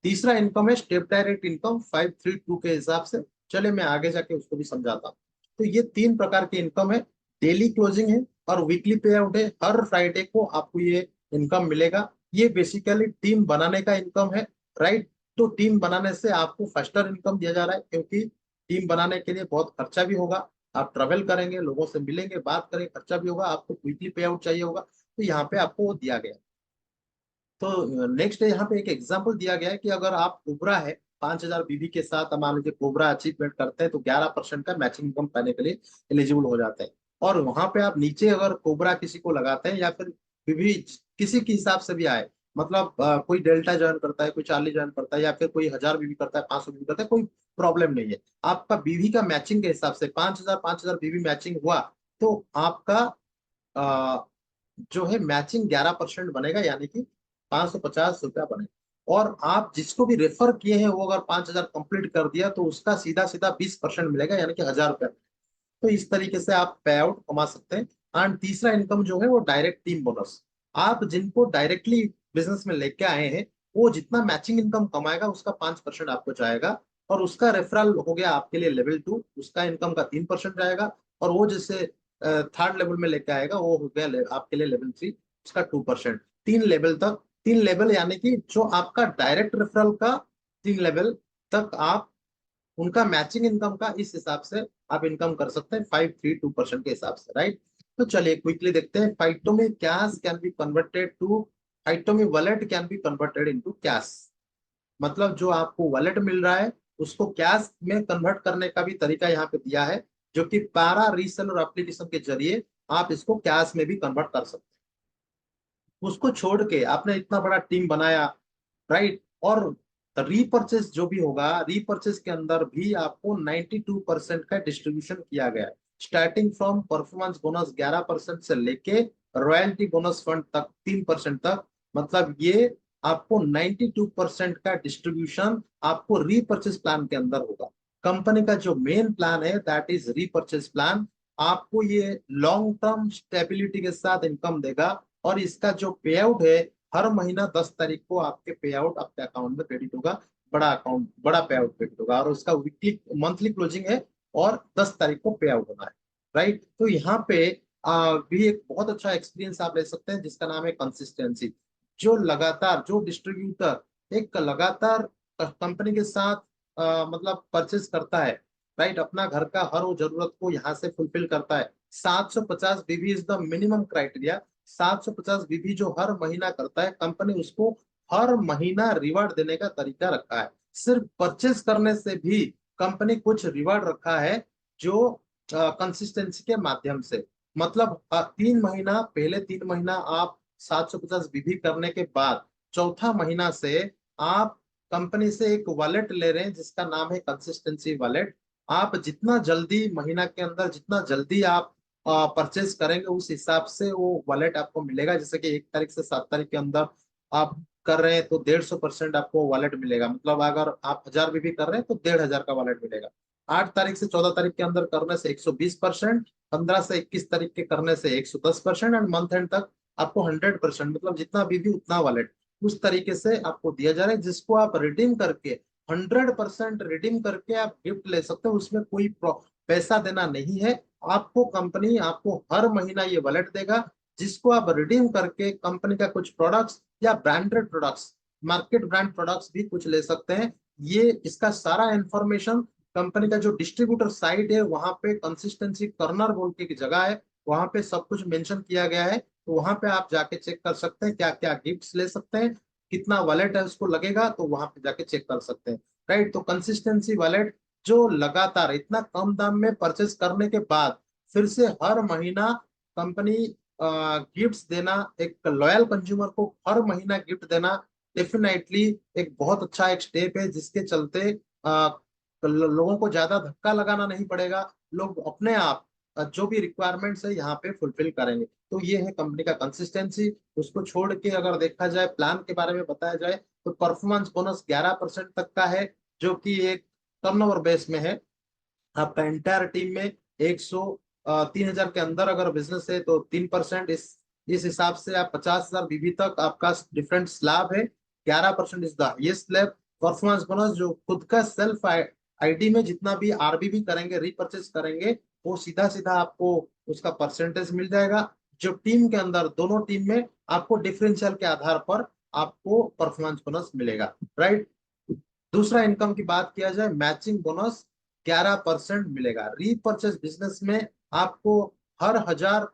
तीसरा इनकम है स्टेप डायरेक्ट इनकम 532 के हिसाब से। चले मैं आगे जाके उसको भी समझाता हूँ। तो ये 3 प्रकार की इनकम है। डेली क्लोजिंग है और वीकली पे आउट है। हर फ्राइडे को आपको ये इनकम मिलेगा। ये बेसिकली टीम बनाने का इनकम है, राइट। तो टीम बनाने से आपको फर्स्टर इनकम दिया जा रहा है, क्योंकि टीम बनाने के लिए बहुत खर्चा भी होगा। आप ट्रेवल करेंगे, लोगों से मिलेंगे, बात करेंगे, खर्चा भी होगा, आपको वीकली पे आउट चाहिए होगा, तो यहाँ पे आपको वो दिया गया। तो नेक्स्ट यहाँ पे एक एग्जांपल दिया गया है कि अगर आप कोबरा है 5,000 बीबी के साथ, मान लीजिए कोबरा अचीवमेंट करते हैं तो 11% का मैचिंग इनकम पाने के लिए एलिजिबल हो जाते हैं। और वहां पे आप नीचे अगर कोबरा किसी को लगाते हैं, या फिर बीबी किसी के हिसाब से भी आए, मतलब कोई डेल्टा ज्वाइन करता है, कोई चार्ली ज्वाइन करता है, या फिर कोई 1,000 बीबी करता है, 500 बीबी करता है, कोई प्रॉब्लम नहीं है। आपका बीवी का मैचिंग के हिसाब से 5,000 बीबी मैचिंग हुआ तो आपका जो है मैचिंग 11% बनेगा, यानी कि 550 रुपया बनेगा। और आप जिसको भी रेफर किए हैं वो अगर 5,000 कंप्लीट कर दिया तो उसका सीधा सीधा 20% मिलेगा, यानी कि 1,000 रुपया। तो इस तरीके से आप पे आउट कमा सकते हैं। एंड तीसरा इनकम जो है वो डायरेक्ट टीम बोनस। आप जिनको डायरेक्टली बिजनेस में लेके आए हैं, वो जितना मैचिंग इनकम कमाएगा उसका 5% आपको जाएगा, और उसका रेफरल हो गया आपके लिए लेवल 2, उसका इनकम का 3% जाएगा। और वो जैसे थर्ड लेवल में लेके आएगा वो हो गया आपके लिए लेवल 3, उसका 2%। 3 लेवल तक, 3 लेवल यानी कि जो आपका डायरेक्ट रेफरल का 3 लेवल तक आप उनका मैचिंग इनकम का इस हिसाब से आप इनकम कर सकते हैं, 532% के हिसाब से, राइट। तो चलिए क्विकली देखते हैं। Phytomi cash can be converted to, Phytomi wallet can be converted into cash. मतलब जो आपको वॉलेट मिल रहा है उसको कैश में कन्वर्ट करने का भी तरीका यहाँ पे दिया है, जो कि पैरा रीसेलर एप्लीकेशन के जरिए आप इसको कैश में भी कन्वर्ट कर सकते हैं। उसको छोड़ के आपने इतना बड़ा टीम बनाया, राइट, और रीपर्चेस जो भी होगा, रीपर्चेस के अंदर भी आपको 92% का डिस्ट्रीब्यूशन किया गया है। स्टार्टिंग फ्रॉम परफॉर्मेंस बोनस 11% से लेके रॉयल्टी बोनस फंड तक 3% तक। मतलब ये आपको 92% का डिस्ट्रीब्यूशन आपको रीपर्चेस प्लान के अंदर होगा। कंपनी का जो मेन प्लान है दैट इज रीपर्चेस प्लान। आपको ये लॉन्ग टर्म स्टेबिलिटी के साथ इनकम देगा, और इसका जो पे आउट है हर महीना 10 तारीख को आपके पे आउट आपके अकाउंट में क्रेडिट होगा। बड़ा पे आउट क्रेडिट होगा, और उसका वीकली मंथली क्लोजिंग है, और 10 तारीख को पे आउट होना है, राइट। तो यहाँ पे भी एक बहुत अच्छा एक्सपीरियंस आप ले सकते हैं जिसका नाम है कंसिस्टेंसी। जो लगातार, जो डिस्ट्रीब्यूटर एक लगातार कंपनी के साथ मतलब परचेस करता है, राइट, अपना घर का हर वो जरूरत को यहाँ से फुलफिल करता है। 750 बीबी इज द मिनिमम क्राइटेरिया। 750 बीबी जो हर महीना करता है, कंपनी उसको हर महीना रिवार्ड देने का तरीका रखा है। सिर्फ परचेस करने से भी कंपनी कुछ रिवार्ड रखा है, जो कंसिस्टेंसी के माध्यम से। मतलब 3 महीना पहले, 3 महीना आप 750 बीबी करने के बाद चौथा महीना से आप कंपनी से एक वॉलेट ले रहे हैं जिसका नाम है कंसिस्टेंसी वॉलेट। आप जितना जल्दी, महीना के अंदर जितना जल्दी आप परचेज करेंगे उस हिसाब से वो वॉलेट आपको मिलेगा। जैसे कि 1 तारीख से 7 तारीख के अंदर आप कर रहे हैं तो 150% आपको वॉलेट मिलेगा। मतलब अगर आप 1000 बीबी कर रहे हैं तो 1500 का वॉलेट मिलेगा। 8 तारीख से 14 तारीख के अंदर करने से 120%, 15 से 21 तारीख के करने से 110%, एंड मंथ एंड तक आपको 100%, मतलब जितना बीबी उतना वॉलेट उस तरीके से आपको दिया जा रहा है, जिसको आप रिडीम करके 100% रिडीम करके आप गिफ्ट ले सकते हो। उसमें कोई पैसा देना नहीं है आपको। कंपनी आपको हर महीना ये वॉलेट देगा, जिसको आप रिडीम करके कंपनी का कुछ प्रोडक्ट्स या branded products, market brand products भी कुछ ले सकते हैं। ये इसका सारा इंफॉर्मेशन कंपनी का जो डिस्ट्रीब्यूटर साइट है वहां पे कंसिस्टेंसी कर्नर बोल के एक जगह है, वहां पे सब कुछ मेंशन किया गया है। तो वहां पे आप जाके चेक कर सकते हैं क्या क्या गिफ्ट्स ले सकते हैं, कितना वॉलेट है उसको लगेगा, तो वहां पे जाके चेक कर सकते हैं, राइट। तो कंसिस्टेंसी वॉलेट जो लगातार इतना कम दाम में परचेस करने के बाद फिर से हर महीना कंपनी गिफ्ट्स देना, एक लॉयल कंज्यूमर को हर महीना गिफ्ट देना, डेफिनेटली एक बहुत अच्छा एक स्टेप है, जिसके चलते लोगों को ज्यादा धक्का लगाना नहीं पड़ेगा। लोग अपने आप जो भी रिक्वायरमेंट्स है यहाँ पे फुलफिल करेंगे। तो ये है कंपनी का कंसिस्टेंसी। उसको छोड़ के अगर देखा जाए, प्लान के बारे में बताया जाए, तो परफॉर्मेंस बोनस 11% तक का है, जो कि एक टर्नओवर बेस में है। आपका एंटायर टीम में 3,000 के अंदर अगर बिजनेस है तो 3%। इस हिसाब से आप 50,000 बीबी तक आपका डिफरेंट स्लैब है। 11% इज द ये स्लैब। परफॉर्मेंस बोनस जो खुद का सेल्फ आईडी में जितना भी आरबीबी करेंगे, रीपर्चेस करेंगे, वो सीधा सीधा आपको उसका परसेंटेज मिल जाएगा। जो टीम के अंदर, दोनों टीम में आपको डिफरेंशियल के आधार पर आपको परफॉर्मेंस बोनस मिलेगा, राइट। दूसरा इनकम की बात किया जाए, मैचिंग बोनस 11% मिलेगा। रीपर्चेस बिजनेस में आपको हर 1000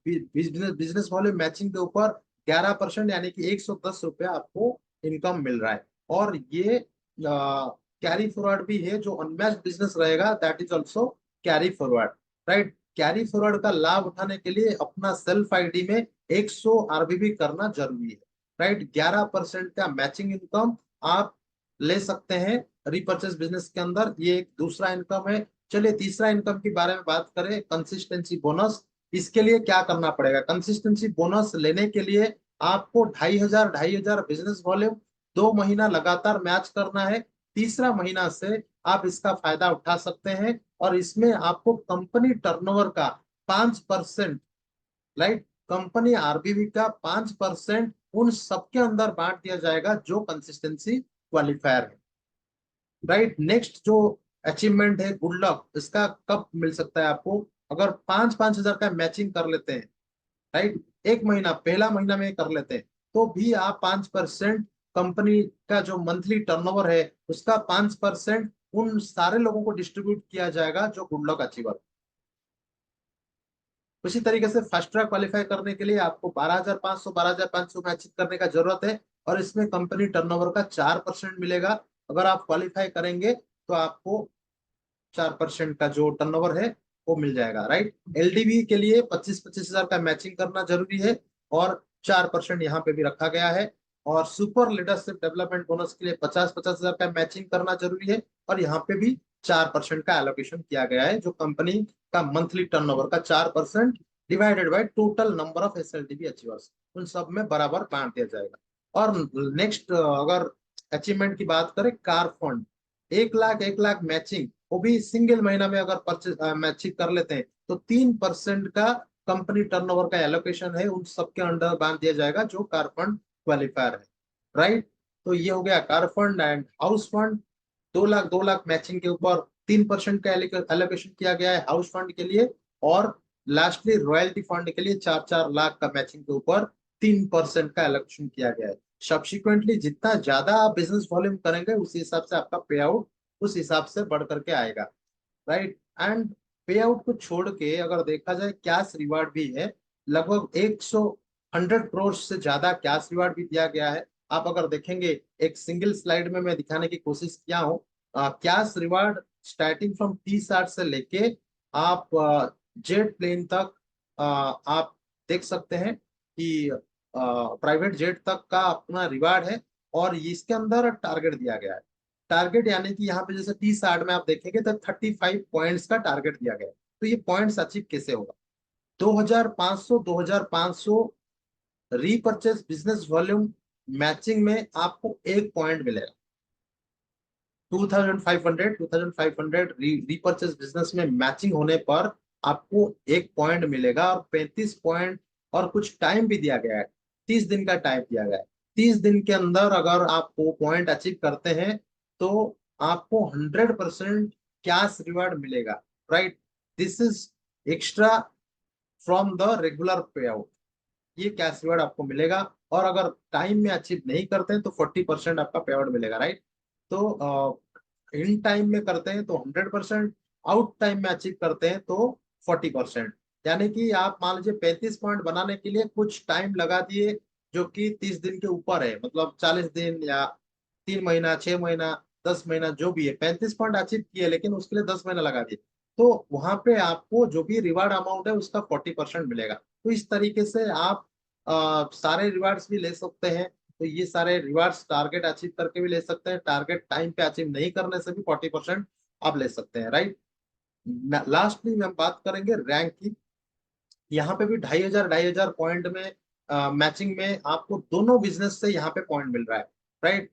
बिजनेस बिजनेस वॉल्यूम मैचिंग के ऊपर 11% यानी कि 110 रुपये आपको इनकम मिल रहा है। और ये कैरी फॉरवर्ड भी है। जो अनमैच्ड बिजनेस रहेगा that is also carry forward, right. Carry forward का लाभ उठाने के लिए अपना सेल्फ आईडी में 100 आरबीबी करना जरूरी है, राइट। 11% का मैचिंग इनकम आप ले सकते हैं रिपर्चेस बिजनेस के अंदर। ये एक दूसरा इनकम है। चलिए तीसरा इनकम के बारे में बात करें, कंसिस्टेंसी बोनस। इसके लिए क्या करना पड़ेगा? कंसिस्टेंसी बोनस लेने के लिए आपको 2,500 बिजनेस वॉल्यूम 2 महीना लगातार मैच करना है। तीसरा महीना से आप इसका फायदा उठा सकते हैं और इसमें आपको कंपनी टर्नओवर का 5%, राइट, कंपनी आरबीवी का 5% उन सबके अंदर बांट दिया जाएगा जो कंसिस्टेंसी क्वालिफायर है। राइट, नेक्स्ट जो अचीवमेंट है गुड लक, इसका कब मिल सकता है आपको? अगर 5-5 हजार का मैचिंग कर लेते हैं, राइट, एक महीना पहला महीना में कर लेते हैं, तो भी आप 5% कंपनी का जो मंथली टर्नओवर है उसका 5% उन सारे लोगों को डिस्ट्रीब्यूट किया जाएगा जो गुड लक अचीवर। उसी तरीके से फर्स्ट ट्रैक क्वालिफाई करने के लिए आपको 12,500 में अचीव करने का जरूरत है, और इसमें कंपनी टर्नओवर का 4% मिलेगा। अगर आप क्वालिफाई करेंगे तो आपको 4% का जो टर्नओवर है वो मिल जाएगा, राइट। एलडीबी के लिए 25-25 हजार का मैचिंग करना जरूरी है, और 4% यहाँ पे भी रखा गया है। और सुपर लीडरशिप डेवलपमेंट बोनस के लिए 50-50 हजार का मैचिंग करना जरूरी है, और यहाँ पे भी 4% का एलोकेशन किया गया है, जो कंपनी का मंथली टर्नओवर का 4% divided by total number of SLDB achievers, उन सब में बराबर बांट दिया जाएगा। और नेक्स्ट, अगर अचीवमेंट की बात करें, कार फंड 1 लाख मैचिंग, वो भी सिंगल महीना में अगर परचेज मैचिंग कर लेते हैं तो 3% का कंपनी टर्नओवर का एलोकेशन है, उन सबके अंडर बांध दिया जाएगा जो कार फंड क्वालिफायर है, राइट। तो ये हो गया car fund. And house fund 2 lakh matching के ऊपर 3% का एलोकेशन किया गया है हाउस फंड के लिए। और लास्टली रॉयल्टी फंड के लिए 4-4 लाख का मैचिंग के ऊपर 3% का एलोकेशन किया गया है। सब्सिक्वेंटली जितना ज्यादा आप बिजनेस वॉल्यूम करेंगे उसी हिसाब से आपका पे आउट उस हिसाब से बढ़ करके आएगा, राइट। एंड पे आउट को छोड़ के अगर देखा जाए कैश रिवार्ड भी है, लगभग 100 करोड़ से ज्यादा कैश रिवार्ड भी दिया गया है। आप अगर देखेंगे, एक सिंगल स्लाइड में मैं दिखाने की कोशिश किया हूँ। Cash reward starting from T-SAT से लेके आप जेट प्लेन तक आप देख सकते हैं कि प्राइवेट जेट तक का अपना रिवार्ड है, और इसके अंदर टारगेट दिया गया है। टारगेट यानी कि यहाँ पे जैसे T-SAT में आप देखेंगे तो 35 पॉइंट्स का टारगेट दिया गया है। तो ये पॉइंट्स अचीव कैसे होगा? 2,500 रीपर्चेस बिजनेस वॉल्यूम मैचिंग में आपको 1 पॉइंट मिलेगा। 2,500 रीपर्चेस बिजनेस में मैचिंग होने पर आपको 1 पॉइंट मिलेगा, और 35 पॉइंट और कुछ टाइम भी दिया गया है। 30 दिन का टाइम दिया गया है। 30 दिन के अंदर अगर आप वो पॉइंट अचीव करते हैं तो आपको 100% कैश रिवार्ड मिलेगा, right. This is extra from the regular पे आउट। ये कैश रिवार्ड आपको मिलेगा। और अगर टाइम में अचीव नहीं करते हैं तो 40% आपका पे आउट मिलेगा, राइट। तो इन टाइम में करते हैं तो 100%, आउट टाइम में अचीव करते हैं तो 40%। यानी कि आप मान लीजिए 35 पॉइंट बनाने के लिए कुछ टाइम लगा दिए, जो कि 30 दिन के ऊपर है, मतलब 40 दिन या 3 महीना, 6 महीना, 10 महीना, जो भी है, 35 पॉइंट अचीव किए लेकिन उसके लिए 10 महीना लगा दिए, तो वहां पे आपको जो भी रिवार्ड अमाउंट है उसका 40% मिलेगा। तो इस तरीके से आप सारे रिवार्ड्स भी ले सकते हैं। तो ये सारे रिवार्ड्स टारगेट अचीव करके भी ले सकते हैं, टारगेट टाइम पे अचीव नहीं करने से भी 40% आप ले सकते हैं, राइट। लास्टली हम बात करेंगे रैंक की। यहाँ पे भी 2,500 पॉइंट में मैचिंग में आपको दोनों बिजनेस से यहाँ पे पॉइंट मिल रहा है, राइट।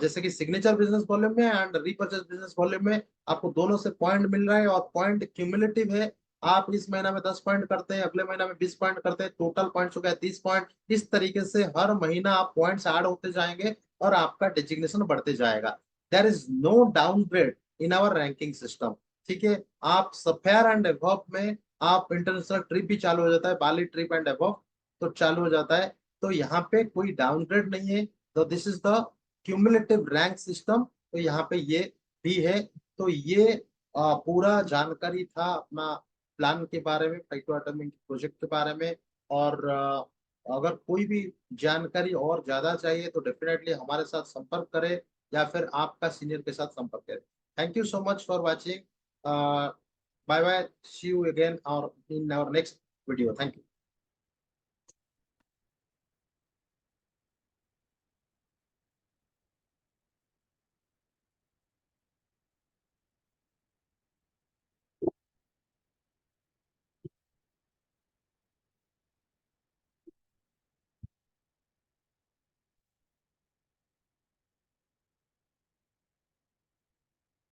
जैसे कि सिग्नेचर बिजनेस वॉल्यूम में एंड रीपर्चेस बिजनेस वॉल्यूम में आपको दोनों से पॉइंट मिल रहा है, और पॉइंट क्यूमुलेटिव है। आप इस महीना में 10 पॉइंट करते हैं, अगले महीना में 20 पॉइंट करते हैं, टोटल पॉइंट हो गया 30 पॉइंट। इस तरीके से हर महीना आप पॉइंट्स ऐड होते जाएंगे और आपका डेजिग्नेशन बढ़ते जाएगा। There is no downgrade in our ranking system, ठीक है। आप सफेयर एंड अबव में आप इंटरनेशनल ट्रिप भी चालू हो जाता है, बाली ट्रिप एंड अबव तो चालू हो जाता है। तो यहाँ पे कोई डाउनग्रेड नहीं है। तो this is the cumulative rank system. तो यहाँ पे ये भी है। तो ये पूरा जानकारी था अपना प्लान के बारे में, फाइटो एटॉमिक प्रोजेक्ट के बारे में। और अगर कोई भी जानकारी और ज्यादा चाहिए तो डेफिनेटली हमारे साथ संपर्क करें, या फिर आपका सीनियर के साथ संपर्क करें। Thank you so much for watching. Bye bye. See you again or in our next video. Thank you.